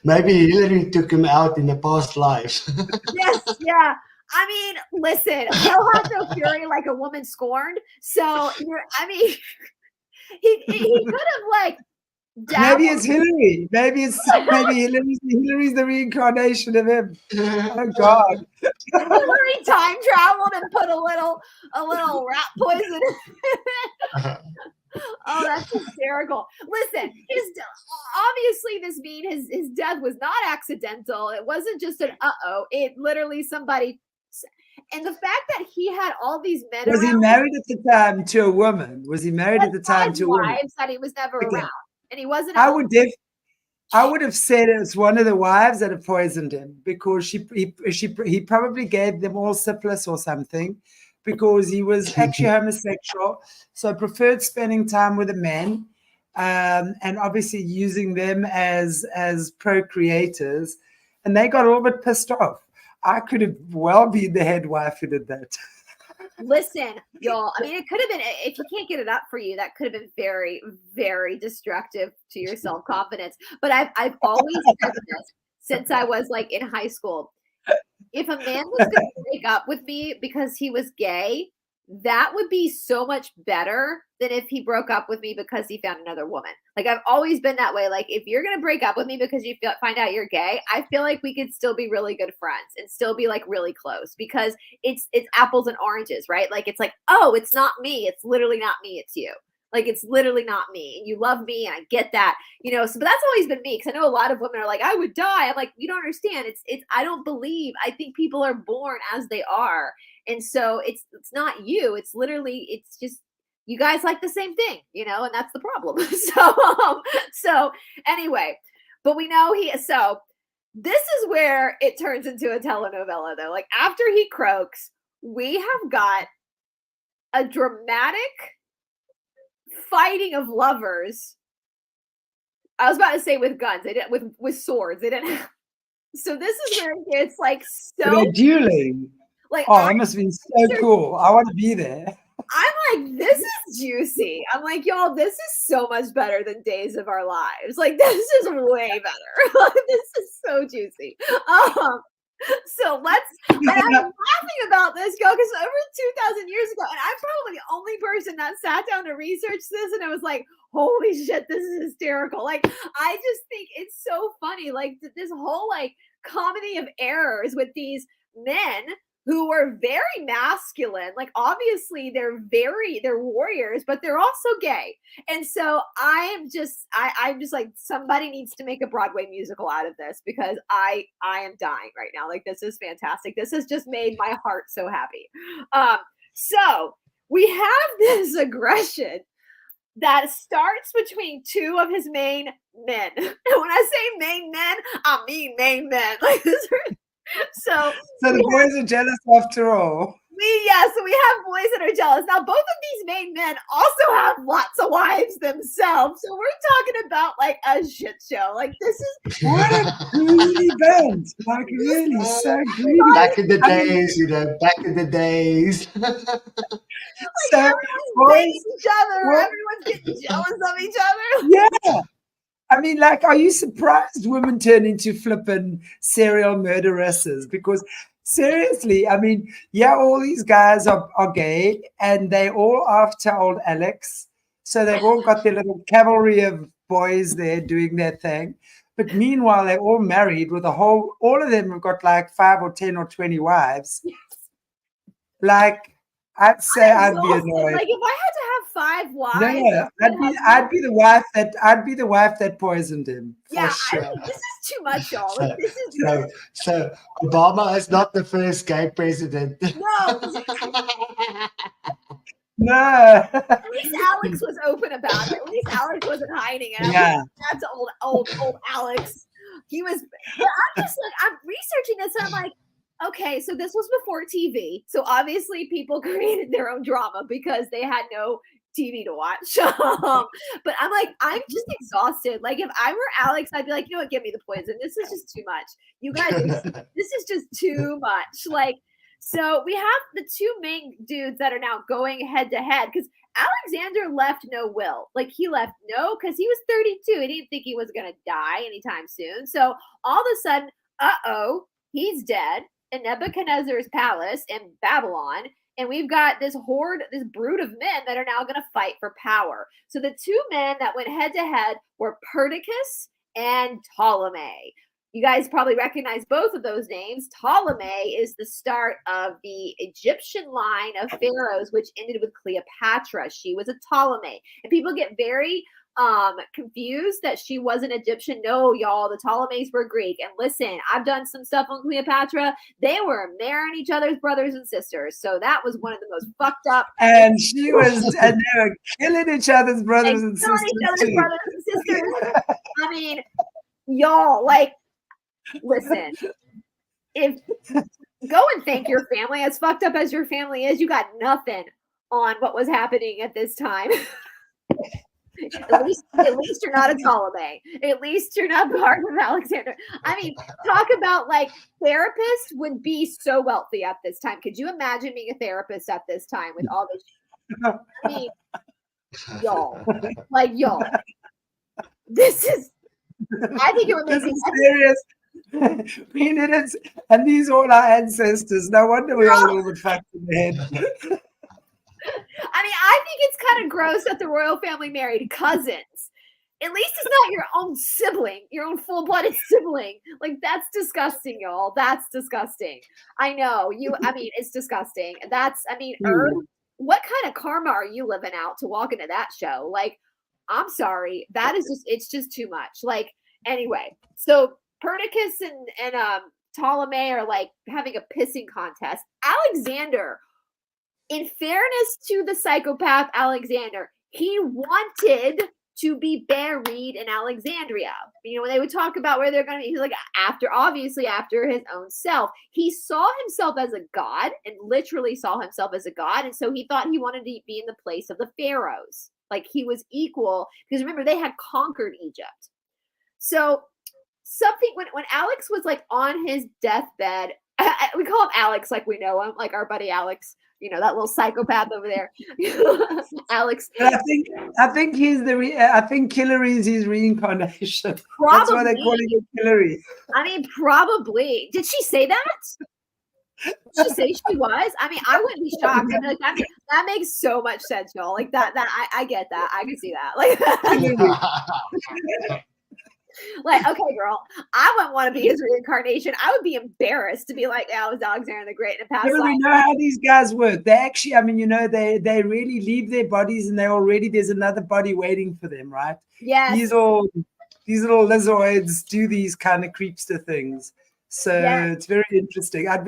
Maybe Hillary took him out in a past life. Yes, yeah. I mean, listen, he'll have no fury like a woman scorned. So he could have like maybe it's Hillary. Maybe Hillary's the reincarnation of him. Oh God. Hillary time traveled and put a little rat poison in. Oh, that's hysterical. Listen, obviously this means his death was not accidental. It wasn't just an it literally somebody. And the fact that he had all these men. Was he married at the time to a woman? Was he married at the time to a woman? Wives that he was never around, and he wasn't. I would have said it's one of the wives that have poisoned him, because he probably gave them all syphilis or something, because he was actually homosexual, so preferred spending time with a man, and obviously using them as procreators, and they got a little bit pissed off. I could have well been the head wife who did that. Listen, y'all, I mean, it could have been, if you can't get it up for you, that could have been very, very destructive to your self-confidence. But I've always said this since I was like in high school. If a man was going to break up with me because he was gay, that would be so much better than if he broke up with me because he found another woman. Like, I've always been that way. Like, if you're going to break up with me because you find out you're gay, I feel like we could still be really good friends and still be like really close, because it's apples and oranges, right? Like, it's like, oh, it's not me. It's literally not me. It's you. Like, it's literally not me. And you love me, and I get that, so, but that's always been me. Cause I know a lot of women are like, I would die. I'm like, you don't understand. I think people are born as they are. And so it's not you. It's literally, it's just, you guys like the same thing, and that's the problem. So anyway, but we know so this is where it turns into a telenovela though. Like, after he croaks, we have got a dramatic fighting of lovers. I was about to say with guns. They didn't with swords. They didn't. So this is where it's like so. They're dueling. Like, that must be so cool. I want to be there. I'm like, this is juicy. I'm like, y'all, this is so much better than Days of Our Lives. Like, this is way better. Like, this is so juicy. So and I'm laughing about this, because over 2,000 years ago, and I'm probably the only person that sat down to research this, and I was like, holy shit, this is hysterical. Like, I just think it's so funny. Like, this whole like comedy of errors with these men who were very masculine. Like, obviously they're warriors, but they're also gay. And so I'm just like, somebody needs to make a Broadway musical out of this, because I am dying right now. Like, this is fantastic. This has just made my heart so happy. So we have this aggression that starts between two of his main men. And when I say main men, I mean main men. Like, this. So the boys are jealous after all. So we have boys that are jealous. Now, both of these main men also have lots of wives themselves. So we're talking about like a shit show. Like, this is what a greedy band. Like, really so greedy. Back in the days, back in the days. Like, so everyone's dating each other. Everyone's getting jealous of each other. Yeah. I mean, like, are you surprised women turn into flippin' serial murderesses? Because seriously, I mean, yeah, all these guys are gay, and they all after old Alex. So they've all got their little cavalry of boys there doing their thing. But meanwhile, they're all married with all of them have got like 5 or 10 or 20 wives. Yes. Like, I'd say I'd be annoyed. Like, if I had to have 5 wives, no, I'd be the wife that poisoned him. Yeah, sure. I mean, this is too much, y'all. Like, this is so Obama is not the first gay president. No. No. At least Alex was open about it. At least Alex wasn't hiding it. Yeah. That's old Alex. He was. But I'm just like, I'm researching this, and I'm like, okay, so this was before TV. So obviously people created their own drama because they had no TV to watch. But I'm like, I'm just exhausted. Like, if I were Alex, I'd be like, you know what, give me the poison. This is just too much. You guys, this is just too much. Like, so we have the two main dudes that are now going head to head, because Alexander left no will. Like, he left no, because he was 32. He didn't think he was going to die anytime soon. So all of a sudden, he's dead in Nebuchadnezzar's palace in Babylon. And we've got this horde, this brood of men that are now going to fight for power. So the two men that went head to head were Perdiccas and Ptolemy. You guys probably recognize both of those names. Ptolemy is the start of the Egyptian line of pharaohs, which ended with Cleopatra. She was a Ptolemy. And people get very confused that she wasn't Egyptian. No, y'all, the Ptolemies were Greek. And listen, I've done some stuff on Cleopatra. They were marrying each other's brothers and sisters. So that was one of the most fucked up. And she was, and they were killing each other's brothers and sisters too. I mean, y'all, like, listen, go and thank your family. As fucked up as your family is, you got nothing on what was happening at this time. At least you're not a Ptolemy. At least you're not part of Alexander. I mean, talk about, like, therapists would be so wealthy at this time. Could you imagine being a therapist at this time with all this? I mean, y'all, this is. I think it would make this is serious. I mean, it is, and these are all our ancestors. No wonder we are a little bit fucked in the head. I mean, I think it's kind of gross that the royal family married cousins. At least it's not your own sibling, your own full-blooded sibling. Like, that's disgusting, y'all. That's disgusting. I know. I mean, it's disgusting. What kind of karma are you living out to walk into that show? Like, I'm sorry. That is just, it's just too much. Like, anyway, so Perdiccas and Ptolemy are, like, having a pissing contest. Alexander, in fairness to the psychopath Alexander, he wanted to be buried in Alexandria. You know, when they would talk about where they're going to be, he's like, after his own self. He saw himself as a god, and literally saw himself as a god. And so he thought he wanted to be in the place of the pharaohs. Like, he was equal, because remember, they had conquered Egypt. So when Alex was, like, on his deathbed, we call him Alex like we know him, like our buddy Alex, you know, that little psychopath over there. Alex. But I think he's I think Hillary is his reincarnation. Probably. That's why they call him Hillary. I mean, probably. Did she say that? Did she say she was? I mean, I wouldn't be shocked. I'd be like, that makes so much sense, y'all. Like, that I get that. I can see that. Like, Like, okay, girl, I wouldn't want to be his reincarnation. I would be embarrassed to be like, oh, I was Alexander the Great in a past life. We know how these guys work. They actually, I mean, you know, they really leave their bodies and there's another body waiting for them, right? Yes. These little lizardoids do these kind of creepster things. So it's very interesting. I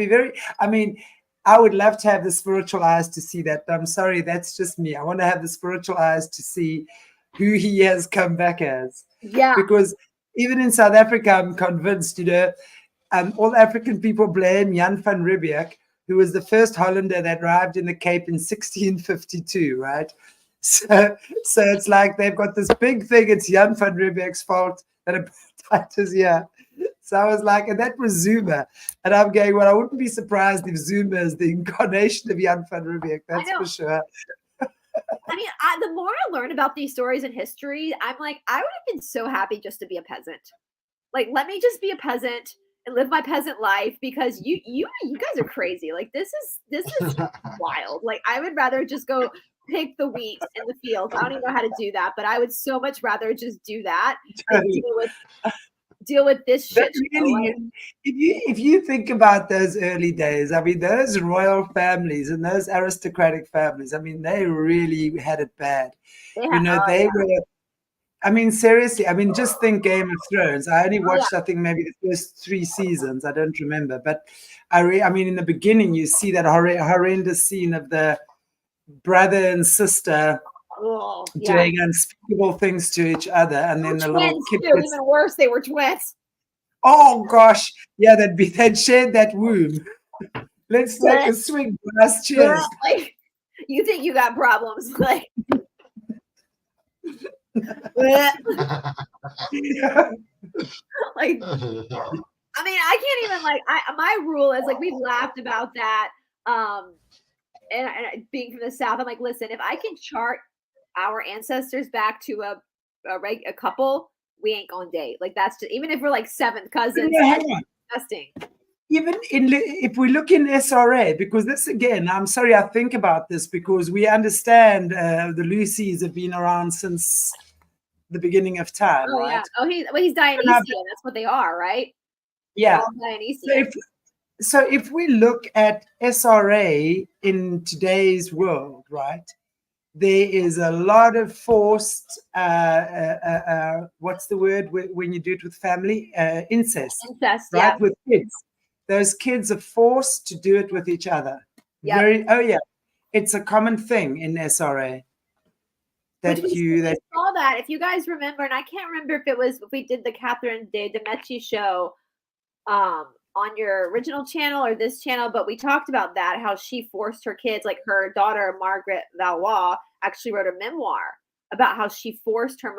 would love to have the spiritual eyes to see that. I'm sorry, that's just me. I want to have the spiritual eyes to see who he has come back as. Yeah. Because even in South Africa, I'm convinced, you know, all African people blame Jan van Riebeeck, who was the first Hollander that arrived in the Cape in 1652, right? So it's like they've got this big thing. It's Jan van Riebeeck's fault that apartheid is here. So I was like, and that was Zuma. And I'm going, well, I wouldn't be surprised if Zuma is the incarnation of Jan van Riebeeck. That's for sure. I mean, the more I learn about these stories and history, I'm like, I would have been so happy just to be a peasant. Like, let me just be a peasant and live my peasant life, because you guys are crazy. Like, this is wild. Like, I would rather just go pick the wheat in the fields. I don't even know how to do that, but I would so much rather just do that than deal with this shit. Really, if you think about those early days, I mean, those royal families and those aristocratic families, I mean, they really had it bad. They were. I mean, seriously, I mean, just think Game of Thrones. I only watched, I think, maybe the first 3 seasons. I don't remember. But I mean, in the beginning, you see that horrendous scene of the brother and sister doing unspeakable things to each other. And then the little kid. Even worse, they were twins. Oh, gosh. Yeah, they'd shared that womb. Let's take a swing. Last cheers. Like, you think you got problems. Like. Like, I mean, I can't even, like, my rule is, like, we laughed about that, and being from the South, I'm like, listen, if I can chart our ancestors back to a couple, we ain't gonna date. Like, that's just, even if we're like 7th cousins, that's disgusting. Even if we look in SRA, because this, again, I'm sorry, I think about this because we understand the Lucys have been around since the beginning of time, right? Yeah. Oh, he's Dionysian. That's what they are, right? Yeah. Dionysian. So if we look at SRA in today's world, right, there is a lot of forced, what's the word when you do it with family? Incest. Incest, right, with kids. Those kids are forced to do it with each other. Yep. It's a common thing in SRA. That we saw that, if you guys remember, and I can't remember if we did the Catherine de Medici show on your original channel or this channel, but we talked about that, how she forced her kids, like her daughter, Margaret Valois, actually wrote a memoir about how she forced her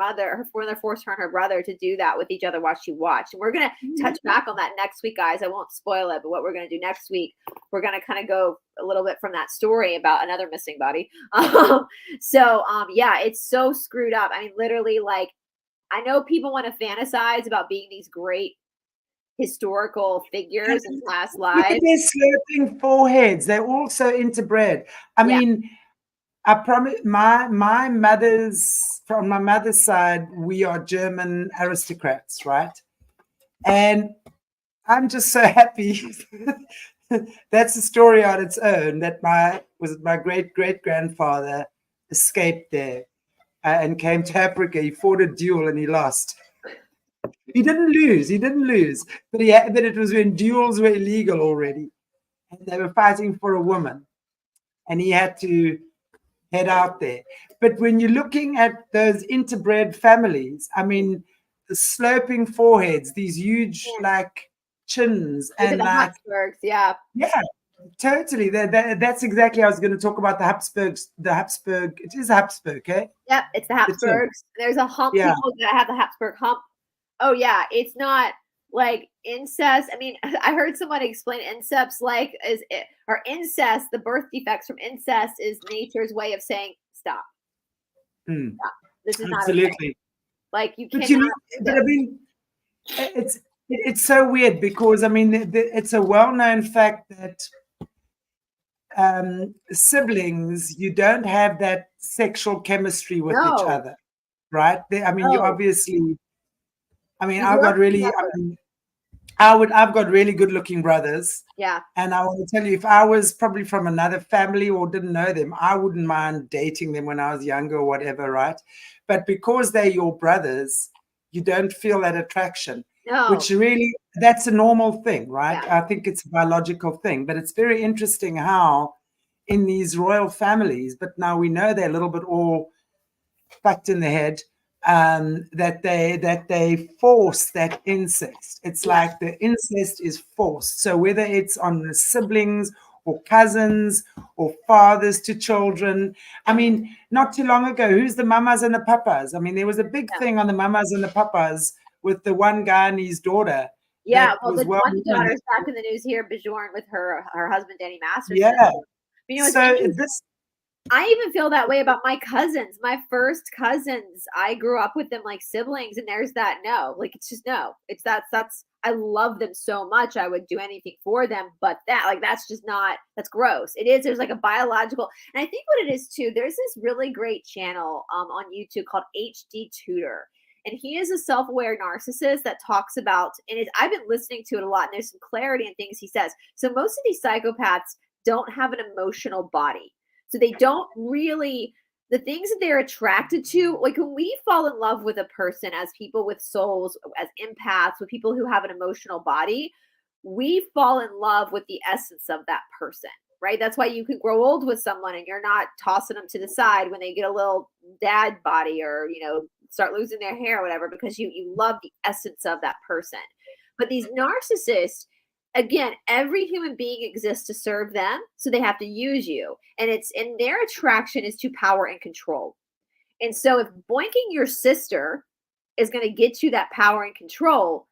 forced her and her brother to do that with each other while she watched. And we're going to touch back on that next week, guys. I won't spoil it, but what we're going to do next week, we're going to kind of go a little bit from that story about another missing body. Yeah, it's so screwed up. I mean, literally, like, I know people want to fantasize about being these great historical figures in past lives. They're slurping foreheads. They're also interbred. I mean, I promise, from my mother's side, we are German aristocrats, right? And I'm just so happy. That's a story on its own, that my great-great-grandfather escaped there and came to Africa. He fought a duel and he lost. He didn't lose, but it was when duels were illegal already. And they were fighting for a woman. And he had to head out there. But when you're looking at those interbred families, I mean, the sloping foreheads, these huge like chins, and like Habsburgs, yeah, totally. That's exactly. I was going to talk about the Habsburgs. The Habsburg. It is Habsburg, eh? Yep, it's the Habsburgs. There's a hump. People that have the Habsburg hump. Oh yeah, it's not like incest. I mean, I heard someone explain incest like incest, the birth defects from incest is nature's way of saying stop. Stop. This is absolutely not okay. Like you can't. But I mean, it's so weird because I mean it's a well-known fact that siblings, you don't have that sexual chemistry with each other, right? I mean, you obviously. I mean, I've got really, I've got really good looking brothers. Yeah. And I want to tell you, if I was probably from another family or didn't know them, I wouldn't mind dating them when I was younger or whatever, right? But because they're your brothers, you don't feel that attraction. No. Which really, that's a normal thing, right? Yeah. I think it's a biological thing, but it's very interesting how in these royal families, but now we know they're a little bit all fucked in the head, that they force that incest. It's like the incest is forced. So whether it's on the siblings or cousins or fathers to children. I mean, not too long ago, who's the mamas and the papas? I mean, there was a big thing on the mamas and the papas with the one guy and his daughter. Yeah, well, the one daughter's back in the news here, Bjorn, with her husband, Danny Masterson. Yeah. You know, so this, I even feel that way about my cousins, my first cousins. I grew up with them like siblings, and there's that no, like it's just no. It's that's I love them so much. I would do anything for them, but that's just not, that's gross. It is, there's like a biological, and I think what it is too, there's this really great channel on YouTube called HD Tutor. And he is a self-aware narcissist that talks about, and I've been listening to it a lot, and there's some clarity in things he says. So most of these psychopaths don't have an emotional body. So they don't really, the things that they're attracted to, like when we fall in love with a person as people with souls, as empaths, with people who have an emotional body, we fall in love with the essence of that person, right? That's why you can grow old with someone and you're not tossing them to the side when they get a little dad body or, you know, start losing their hair or whatever, because you love the essence of that person. But these narcissists, again, every human being exists to serve them, so they have to use you. And their attraction is to power and control. And so if boinking your sister is going to get you that power and control,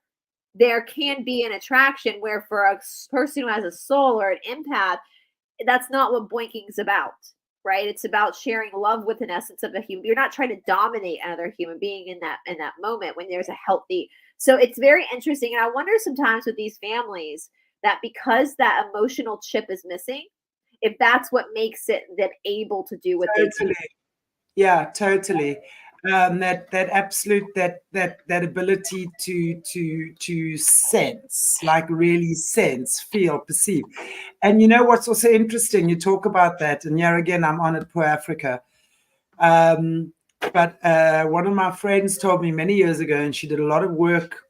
there can be an attraction where for a person who has a soul or an empath, that's not what boinking is about, right? It's about sharing love with an essence of a human. You're not trying to dominate another human being in that moment when there's a healthy. So it's very interesting. And I wonder sometimes with these families that because that emotional chip is missing, if that's what makes it them able to do what they do. Yeah, totally. That absolute that ability to sense, like really sense, feel, perceive. And you know what's also interesting? You talk about that, and here again, I'm on it, poor Africa. But one of my friends told me many years ago, and she did a lot of work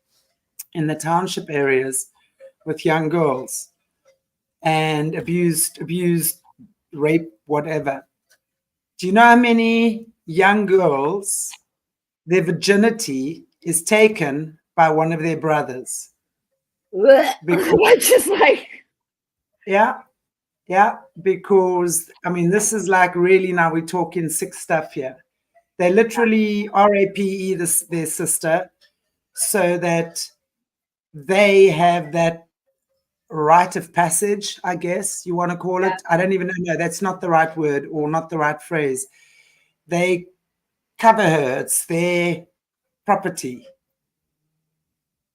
in the township areas with young girls and abused, rape, whatever. Do you know how many young girls, their virginity is taken by one of their brothers? Just like, yeah, because I mean, this is like really, now we're talking sick stuff here. They literally RAPE their sister so that they have that rite of passage, I guess you want to call it. I don't even know. No, that's not the right word or not the right phrase. They cover her. It's their property.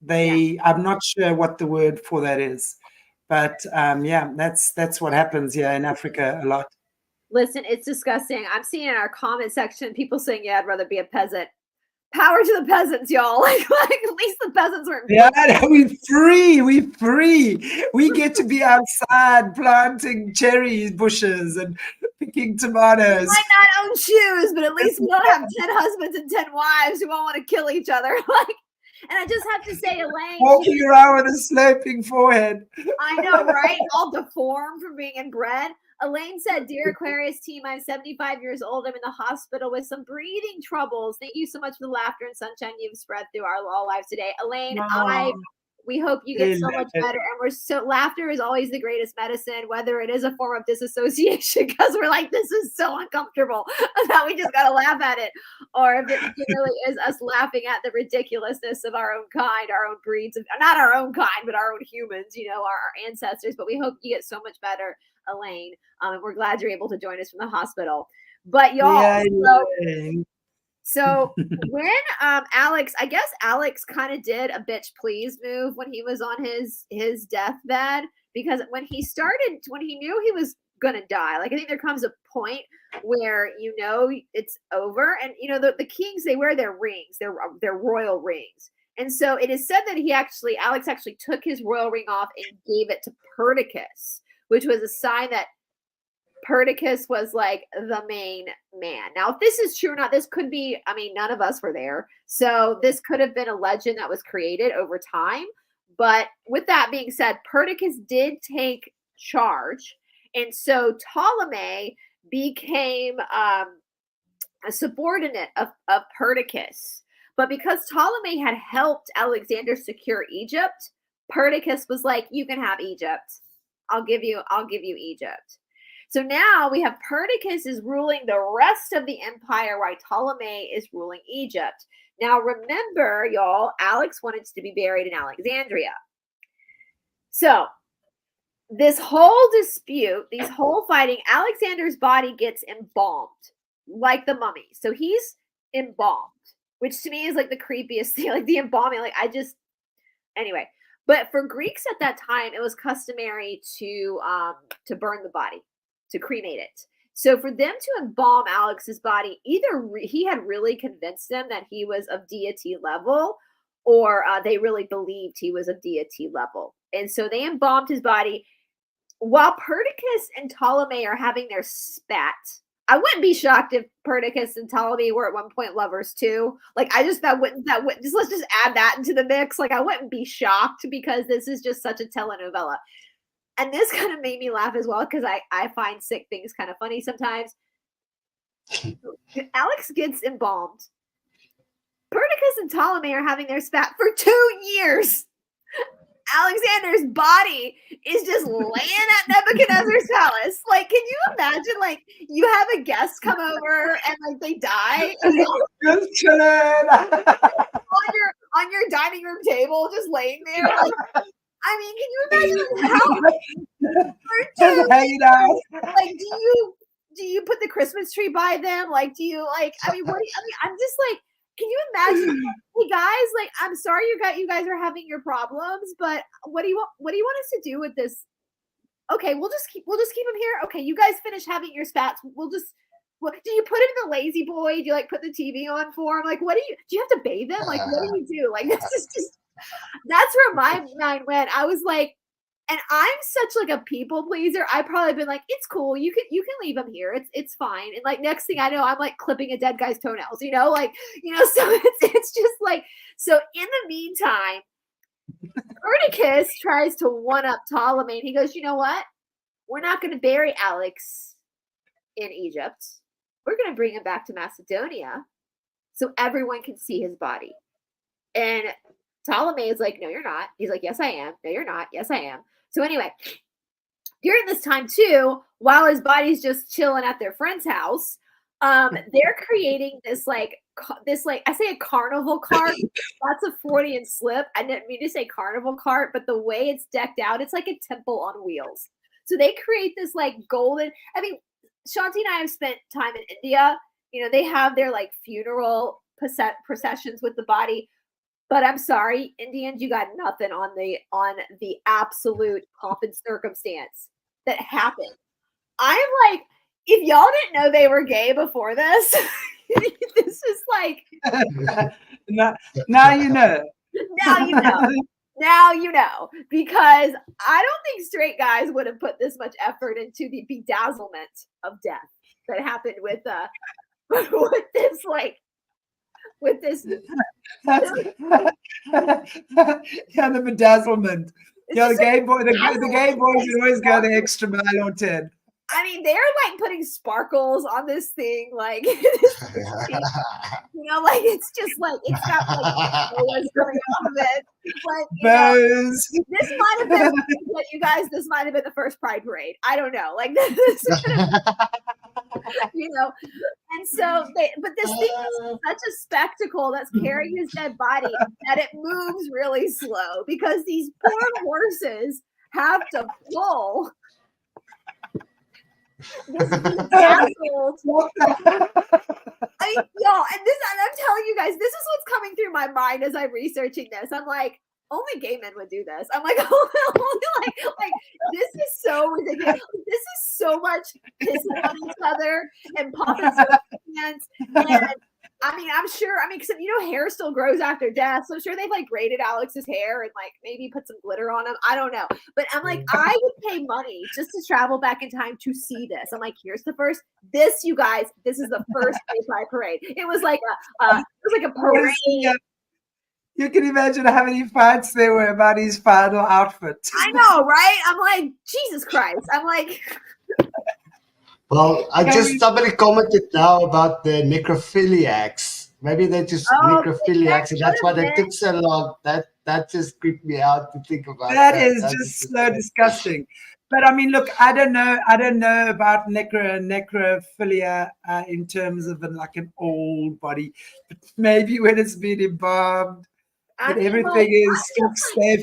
I'm not sure what the word for that is, but yeah, that's what happens here in Africa a lot. Listen, it's disgusting. I'm seeing in our comment section people saying, "Yeah, I'd rather be a peasant." Power to the peasants, y'all. Like at least the peasants weren't. Yeah, we're free. We get to be outside planting cherry bushes and picking tomatoes. We might not own shoes, but at least we don't have 10 husbands and 10 wives who all want to kill each other. Like, and I just have to say, Elaine, walking around with a sloping forehead. I know, right? All deformed from being inbred. Elaine said, "Dear Aquarius team, I'm 75 years old. I'm in the hospital with some breathing troubles. Thank you so much for the laughter and sunshine you've spread through our all lives today." Elaine, we hope you get so much better. And laughter is always the greatest medicine, whether it is a form of disassociation, because we're like, this is so uncomfortable that we just got to laugh at it. Or if it really is us laughing at the ridiculousness of our own kind, our own breeds, not our own kind, but our own humans, you know, our ancestors. But we hope you get so much better, Elaine. And we're glad you're able to join us from the hospital. But y'all, so when Alex, I guess Alex kind of did a bitch please move when he was on his deathbed, because when he knew he was gonna die, like I think there comes a point where you know it's over, and you know the kings, they wear their rings, their royal rings, And so it is said that Alex actually took his royal ring off and gave it to Perdiccas, which was a sign that Perdiccas was like the main man. Now, if this is true or not, this could be, I mean, none of us were there. So this could have been a legend that was created over time. But with that being said, Perdiccas did take charge. And so Ptolemy became a subordinate of Perdiccas. But because Ptolemy had helped Alexander secure Egypt, Perdiccas was like, you can have Egypt. I'll give you Egypt. So now we have Perdiccas is ruling the rest of the empire while Ptolemy is ruling Egypt. Now remember, y'all, Alex wanted to be buried in Alexandria. So this whole dispute, these whole fighting, Alexander's body gets embalmed like the mummy. So he's embalmed, which to me is like the creepiest thing, like the embalming. Anyway. But for Greeks at that time, it was customary to burn the body, to cremate it. So for them to embalm Alex's body, either he had really convinced them that he was of deity level, or they really believed he was of deity level. And so they embalmed his body. While Perdiccas and Ptolemy are having their spat, I wouldn't be shocked if Perdiccas and Ptolemy were at one point lovers too. Like let's just add that into the mix. Like I wouldn't be shocked because this is just such a telenovela. And this kind of made me laugh as well because I find sick things kind of funny sometimes. Alex gets embalmed. Perdiccas and Ptolemy are having their spat for 2 years. Alexander's body is just laying at Nebuchadnezzar's palace. Like, can you imagine? Like, you have a guest come over and like they die Just chilling. on your dining room table, just laying there. Like, I mean, can you imagine Just hanging out. Like, do you put the Christmas tree by them? Like, do you like? I mean, I'm just like. Can you imagine? Hey guys, like I'm sorry you guys are having your problems, but what do you want us to do with this? Okay, we'll just keep him here. Okay, you guys finish having your spats. Do you put him in the lazy boy? Do you like put the TV on for him? Like do you have to bathe him? Like what do you do? Like this is just that's where my mind went. I was like, and I'm such like a people pleaser. I probably been like, it's cool. You can leave him here. It's fine. And like next thing I know, I'm like clipping a dead guy's toenails, so it's just like, so in the meantime, Perdiccas tries to one up Ptolemy and he goes, you know what? We're not going to bury Alex in Egypt. We're going to bring him back to Macedonia so everyone can see his body. And Ptolemy is like, no, you're not. He's like, yes, I am. No, you're not. Yes, I am. So anyway, during this time too, while his body's just chilling at their friend's house, they're creating this like I say a carnival cart. That's a Freudian slip. I didn't mean to say carnival cart, but the way it's decked out, it's like a temple on wheels. So they create this like golden. I mean, Shanti and I have spent time in India. You know, they have their like funeral processions with the body. But I'm sorry, Indians, you got nothing on the absolute pomp and circumstance that happened. I'm like, if y'all didn't know they were gay before this, this is like now you know. Now you know. Now you know. Because I don't think straight guys would have put this much effort into the bedazzlement of death that happened with this Yeah, the bedazzlement. Yeah, the gay boys would always go the extra mile or 10. I mean, they're like putting sparkles on this thing, like like it's just like it's got like colors coming off of it. But this might have been you guys. This might have been the first Pride Parade. I don't know. Like this, And so, but this thing is such a spectacle that's carrying his dead body that it moves really slow because these poor horses have to pull. This bedazzled. I mean, y'all, and I'm telling you guys, this is what's coming through my mind as I'm researching this. I'm like, only gay men would do this. I'm like, like this is so ridiculous. This is so much pissing on each other and popping hands. I mean, I'm sure. I mean, because hair still grows after death, so I'm sure they've like braided Alex's hair and like maybe put some glitter on him. I don't know, but I'm like, I would pay money just to travel back in time to see this. I'm like, here's the first. This, you guys, this is the first Gay Pride parade. It was like a parade. You can imagine how many fights there were about his final outfit. I know, right? I'm like, Jesus Christ. I'm like. Well, somebody commented now about the necrophiliacs. Maybe they're just necrophiliacs, and that's why they took so long. That just creeped me out to think about. That is just so disgusting. But I mean, look, I don't know about necrophilia in terms of like an old body, but maybe when it's been embalmed, but everything is stokstijf.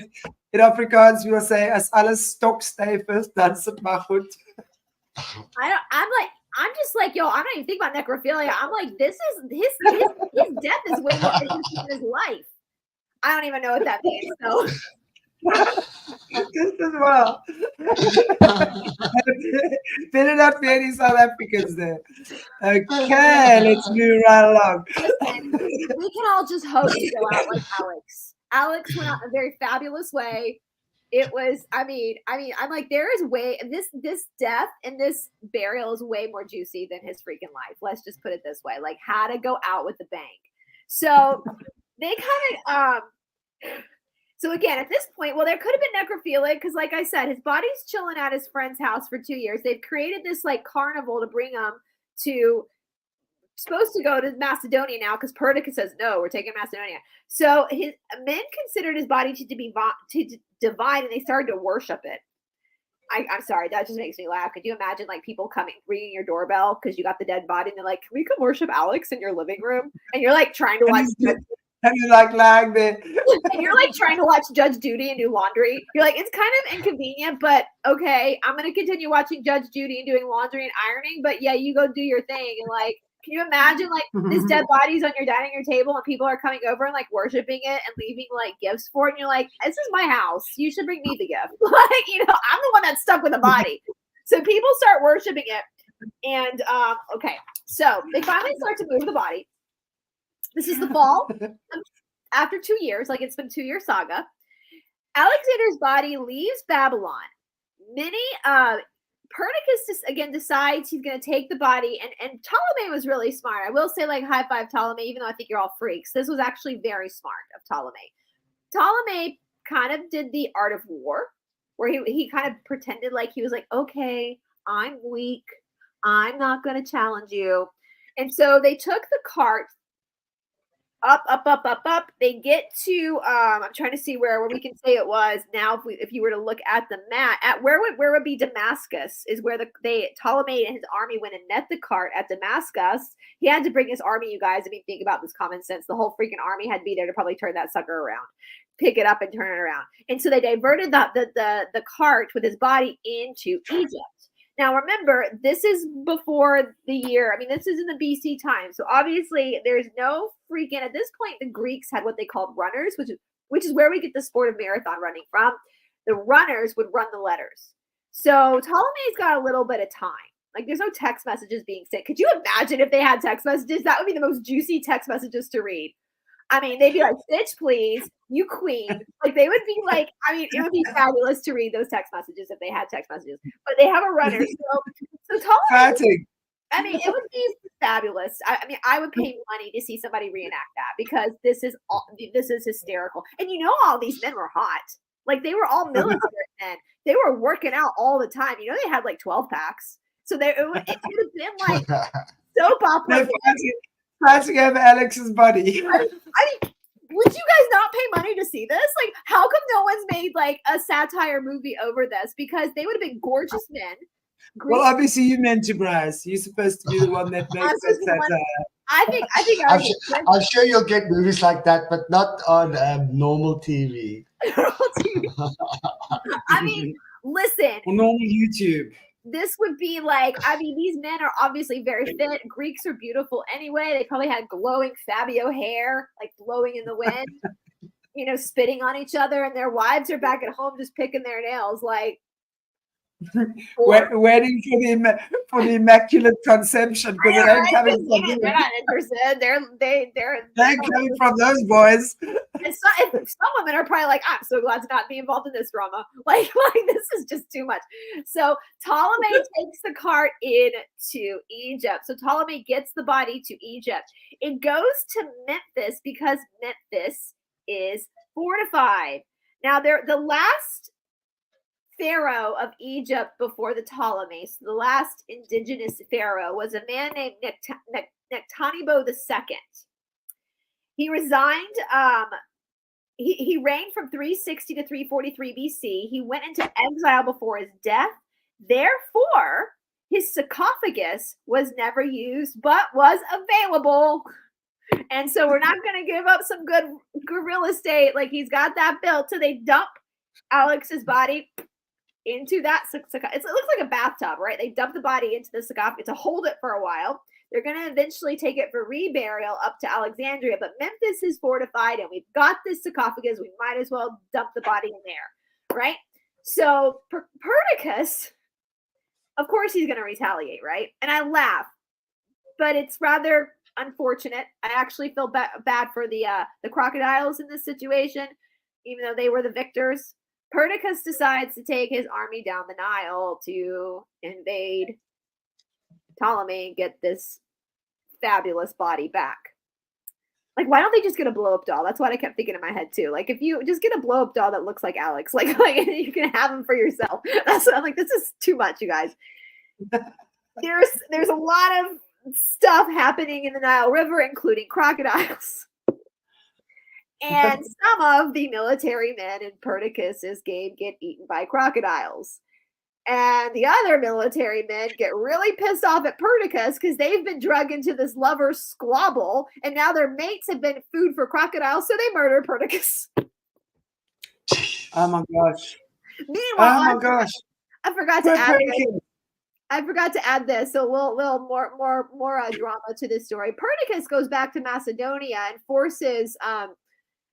In Afrikaans, we will say, as alles stokstijf is, dan is het maar goed. I'm just like, yo, I'm not even thinking about necrophilia. I'm like, this is his death is way more interesting than his life. I don't even know what that means. So just as well. Better not be any South Africans there. Okay, let's move right along. Listen, we can all just hope to go out like Alex. Alex went out in a very fabulous way. It was, I mean, I'm like, there is this death and this burial is way more juicy than his freaking life. Let's just put it this way, like how to go out with the bang. So they kind of, so again, at this point, well, there could have been necrophilia because like I said, his body's chilling at his friend's house for 2 years. They've created this like carnival to bring him to, supposed to go to Macedonia now because Perdiccas says, no, we're taking Macedonia. So his men considered his body to be divine and they started to worship it. I'm sorry, that just makes me laugh. Could you imagine like people coming, ringing your doorbell because you got the dead body and they're like, can we come worship Alex in your living room? And you're like trying to watch and you're like lying there. and you're like trying to watch Judge Judy and do laundry. You're like, it's kind of inconvenient, but okay, I'm going to continue watching Judge Judy and doing laundry and ironing. But yeah, you go do your thing. And like, can you imagine like this dead body's on your dining room table and people are coming over and like worshiping it and leaving like gifts for it? And you're like, this is my house. You should bring me the gift. Like, I'm the one that's stuck with the body. So people start worshiping it. And okay, so they finally start to move the body. This is the fall. After 2 years, like it's been 2-year saga. Alexander's body leaves Babylon. Perdiccas again decides he's going to take the body, and Ptolemy was really smart. I will say, like, high five Ptolemy, even though I think you're all freaks. This was actually very smart of Ptolemy. Ptolemy kind of did the art of war, where he kind of pretended like he was like, okay, I'm weak. I'm not going to challenge you. And so they took the cart up. They get to I'm trying to see where we can say it was now. If you were to look at the map, at where would be Damascus is where Ptolemy and his army went and met the cart at Damascus. He had to bring his army, you guys. I mean, think about this common sense. The whole freaking army had to be there to probably turn that sucker around, pick it up and turn it around. And so they diverted the cart with his body into Egypt. Now, remember, this is before the year. I mean, this is in the BC time. So obviously there's no freaking, at this point, the Greeks had what they called runners, which is where we get the sport of marathon running from. The runners would run the letters. So Ptolemy's got a little bit of time. Like there's no text messages being sent. Could you imagine if they had text messages? That would be the most juicy text messages to read. I mean, they'd be like, bitch, please, you queen. Like they would be like, I mean, it would be fabulous to read those text messages if they had text messages. But they have a runner. So Ptolemy, I mean, it would be fabulous. I mean, I would pay money to see somebody reenact that because this is hysterical. And all these men were hot. Like they were all military men. They were working out all the time. They had like 12 packs. So it would have been like soap opera. Passing over Alex's body. I mean, would you guys not pay money to see this? Like, how come no one's made like a satire movie over this? Because they would have been gorgeous men. Well, obviously you meant to, Brice. You're supposed to be the one that makes that satire. I think I'm sure you'll get movies like that, but not on normal TV. I mean, listen. On normal YouTube. This would be like, I mean, these men are obviously very fit. Greeks are beautiful anyway. They probably had glowing Fabio hair, like blowing in the wind, spitting on each other. And their wives are back at home just picking their nails. Like, Waiting for the immaculate conception, because it ain't coming from them. They're not interested. They're coming from those boys. And some women are probably like, I'm so glad to not be involved in this drama. Like this is just too much. So Ptolemy takes the cart into Egypt. So Ptolemy gets the body to Egypt. It goes to Memphis because Memphis is fortified. Now, the last pharaoh of Egypt before the Ptolemies, the last indigenous pharaoh, was a man named Nectanebo II. He resigned. He reigned from 360 to 343 BC. He went into exile before his death. Therefore, his sarcophagus was never used, but was available. And so we're not going to give up some good real estate. Like, he's got that built. So they dump Alex's body into that sarcophagus. It looks like a bathtub, right? They dump the body into the sarcophagus to hold it for a while. They're going to eventually take it for reburial up to Alexandria, but Memphis is fortified and we've got this sarcophagus. We might as well dump the body in there, right? So Perdiccas, of course he's going to retaliate, right? And I laugh, but it's rather unfortunate. I actually feel bad for the crocodiles in this situation, even though they were the victors. Perdiccas decides to take his army down the Nile to invade Ptolemy and get this fabulous body back. Like, why don't they just get a blow-up doll? That's what I kept thinking in my head too. Like, if you just get a blow-up doll that looks like Alex, like you can have him for yourself. That's what I'm like, this is too much, you guys. There's a lot of stuff happening in the Nile River, including crocodiles. And some of the military men in Perdiccas' game get eaten by crocodiles. And the other military men get really pissed off at Perdiccas because they've been drugged into this lover's squabble, and now their mates have been food for crocodiles, so they murder Perdiccas. Oh my gosh! Meanwhile, oh my gosh! I forgot to add this. I forgot to add this. So a little more drama to this story. Perdiccas goes back to Macedonia and forces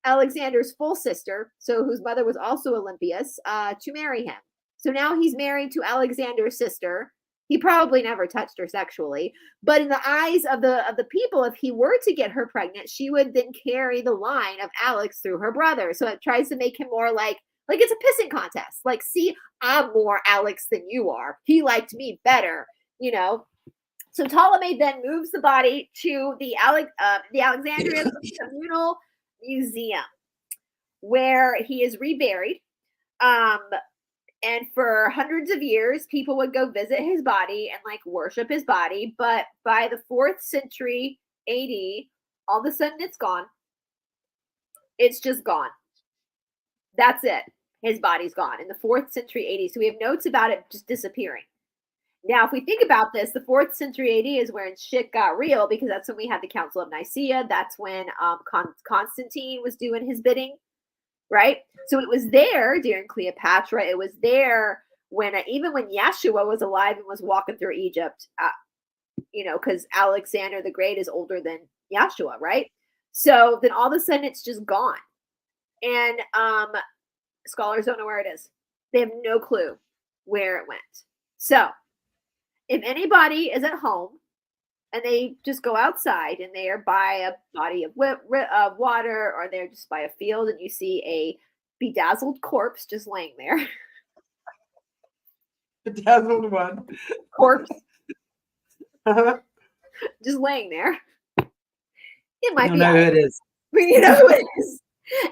Alexander's full sister, so whose mother was also Olympias, to marry him. So now he's married to Alexander's sister. He probably never touched her sexually, but in the eyes of the people, if he were to get her pregnant, she would then carry the line of Alex through her brother. So it tries to make him more like it's a pissing contest. Like, see, I'm more Alex than you are. He liked me better, you know. So Ptolemy then moves the body to the Alexandria Communal Museum, where he is reburied. And for hundreds of years, people would go visit his body and worship his body. But by the 4th century AD, all of a sudden it's gone. It's just gone. That's it. His body's gone in the 4th century AD. So we have notes about it just disappearing. Now, if we think about this, the 4th century AD is when shit got real, because that's when we had the Council of Nicaea. That's when Constantine was doing his bidding. Right? So it was there during Cleopatra. It was there when, even when Yeshua was alive and was walking through Egypt, because Alexander the Great is older than Yeshua, right? So then all of a sudden it's just gone. And scholars don't know where it is. They have no clue where it went. So if anybody is at home and they just go outside and they are by a body of water, or they're just by a field and you see a bedazzled corpse just laying there. Bedazzled one. Corpse. Just laying there. It might be. Know who it is. You know who it is.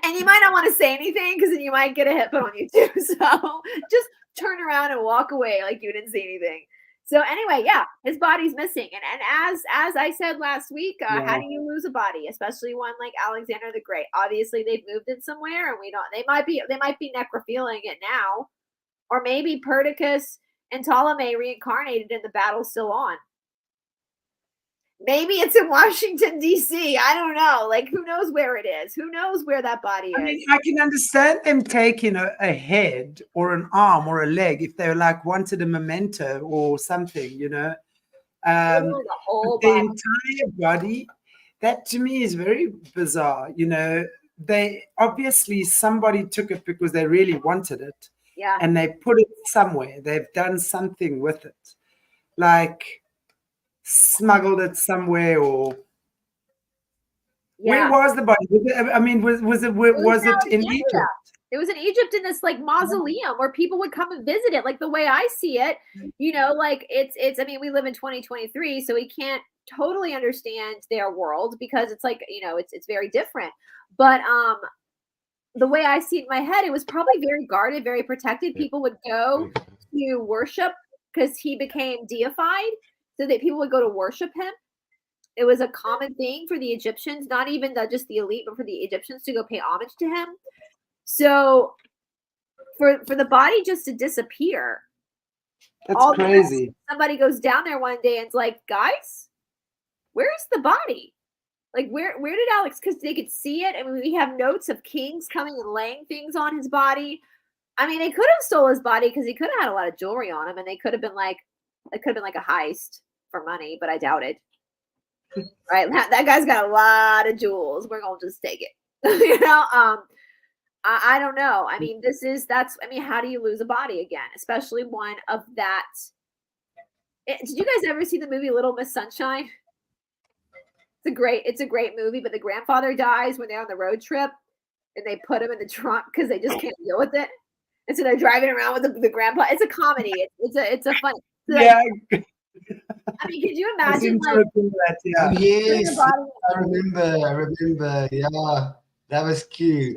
And you might not want to say anything because then you might get a hit put on you too. So just turn around and walk away like you didn't see anything. So anyway, yeah, his body's missing. And as I said last week, how do you lose a body, especially one like Alexander the Great? Obviously, they've moved it somewhere, and we don't. They might be necrophiling it now, or maybe Perdiccas and Ptolemy reincarnated and the battle's still on. Maybe it's in Washington, D.C. I don't know. Who knows where it is? Who knows where that body is? I mean, I can understand them taking a head or an arm or a leg if they wanted a memento or something, The entire body, that to me is very bizarre. They obviously, somebody took it because they really wanted it. Yeah. And they put it somewhere. They've done something with it, like smuggled it somewhere, or where was the body? I mean, was it in Egypt? It was in Egypt, in this like mausoleum where people would come and visit it. Like the way I see it, like it's. I mean, we live in 2023, so we can't totally understand their world because it's like it's very different. But the way I see it in my head, it was probably very guarded, very protected. People would go to worship because he became deified, so that people would go to worship him. It was a common thing for the Egyptians, not even just the elite, but for the Egyptians to go pay homage to him. So for the body just to disappear, that's crazy. Somebody goes down there one day and it's like, guys, where's the body? Like where did Alex? Because they could see it. I mean, we have notes of kings coming and laying things on his body. I mean, they could have stole his body because he could have had a lot of jewelry on him, and they could have been like, it could have been like a heist for money, but I doubt it. Right? That guy's got a lot of jewels. We're gonna just take it. I don't know. I mean, how do you lose a body again, especially one of that? Did you guys ever see the movie Little Miss Sunshine? It's a great movie, but the grandfather dies when they're on the road trip, and they put him in the trunk because they just can't deal with it, and so they're driving around with the grandpa. It's a comedy. It's a fun. Yeah. I mean, could you imagine? That, yeah. Yes, I remember. Yeah, that was cute.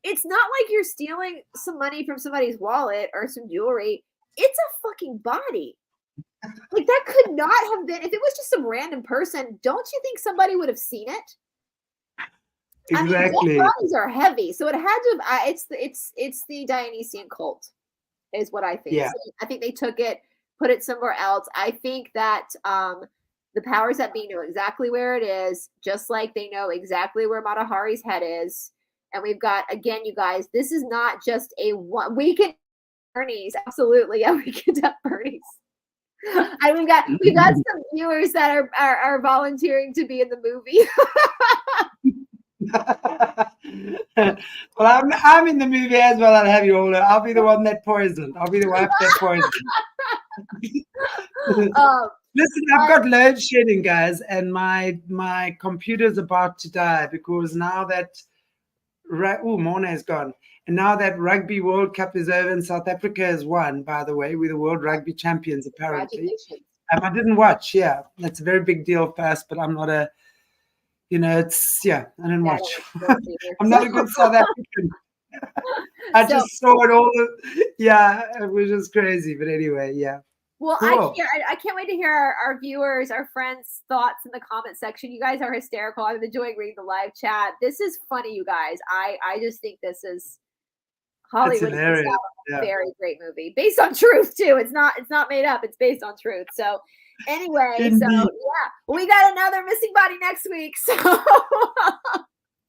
It's not like you're stealing some money from somebody's wallet or some jewelry. It's a fucking body. Like that could not have been, if it was just some random person, don't you think somebody would have seen it? Exactly. I mean, bodies are heavy, so it had to have, it's the Dionysian cult is what I think. Yeah. So I think they took it, put it somewhere else. I think that the powers that be know exactly where it is, just like they know exactly where Matahari's head is. And we've got, again, you guys, this is not just a one weekend Bernie's. Absolutely. Yeah, we can have Bernie's. And we've got some viewers that are volunteering to be in the movie. Well, I'm in the movie as well. I'll have you all. I'll be the one that poisoned. I'll be the wife that poisoned. Listen, I've got load shedding, guys, and my computer's about to die because now that Morné is gone. And now that Rugby World Cup is over and South Africa has won, by the way, we're the world rugby champions, apparently. I didn't watch, yeah. That's a very big deal for us, but I'm not I didn't watch. I'm not a good South African. I just saw it all. It was just crazy. But anyway, yeah. Well, cool. I can't wait to hear our viewers, our friends' thoughts in the comment section. You guys are hysterical. I've been enjoying reading the live chat. This is funny, you guys. I just think this is Hollywood. Is a very great movie based on truth too. It's not made up. It's based on truth. So anyway, we got another missing body next week. So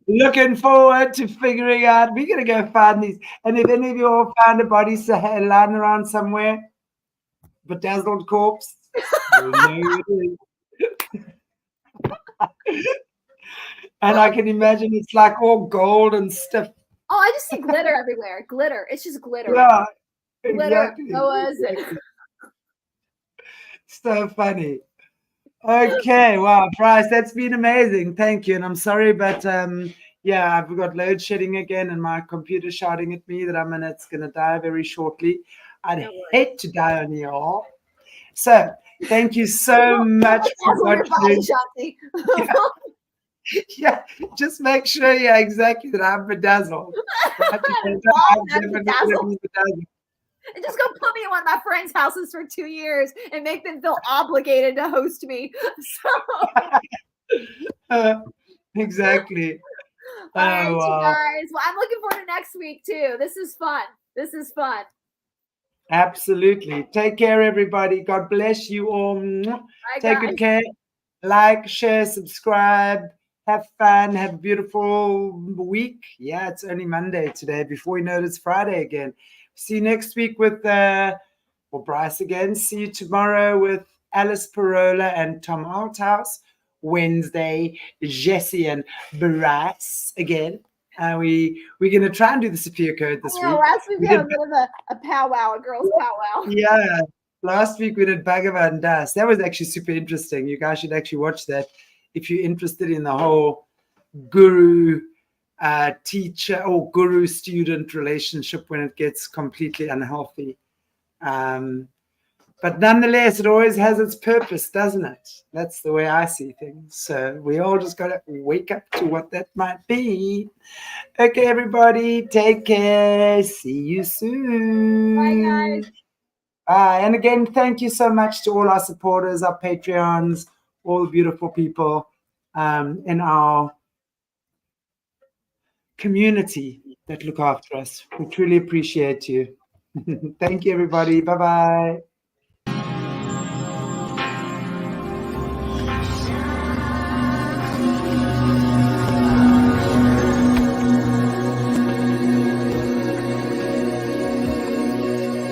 looking forward to figuring out. We're gonna go find these. And if any of you all found a body lying around somewhere, bedazzled corpse. And I can imagine it's like all gold and stuff. Oh, I just see glitter everywhere. Glitter. It's just glitter. Yeah. Glitter. Exactly. So funny. Okay. Wow, Brice, that's been amazing. Thank you. And I'm sorry, but I've got load shedding again and my computer shouting at me that it's gonna die very shortly. I'd hate to die on you all. So thank you so much for watching. Yeah, just make sure, exactly, that I'm bedazzled. And just go put me in one of my friends' houses for 2 years and make them feel obligated to host me. Exactly. All right, you guys. Well, I'm looking forward to next week too. This is fun. Absolutely. Take care, everybody. God bless you all. Take good care. Like, share, subscribe. Have fun. Have a beautiful week. Yeah, it's only Monday today. Before you know it, it's Friday again. See you next week with Brice again. See you tomorrow with Alice Parola and Tom Althouse. Wednesday, Jesse and Brice again. And we're going to try and do the Sophia code this week. Last week we had a bit of a powwow, a girls' powwow. Yeah. Last week we did Bhagavad and Das. That was actually super interesting. You guys should actually watch that if you're interested in the whole guru teacher or guru student relationship when it gets completely unhealthy. But nonetheless, it always has its purpose, doesn't it? That's the way I see things. So we all just got to wake up to what that might be. Okay, everybody, take care. See you soon. Bye, guys. And again, thank you so much to all our supporters, our Patreons, all the beautiful people in our community that look after us. We truly appreciate you. Thank you, everybody. Bye-bye.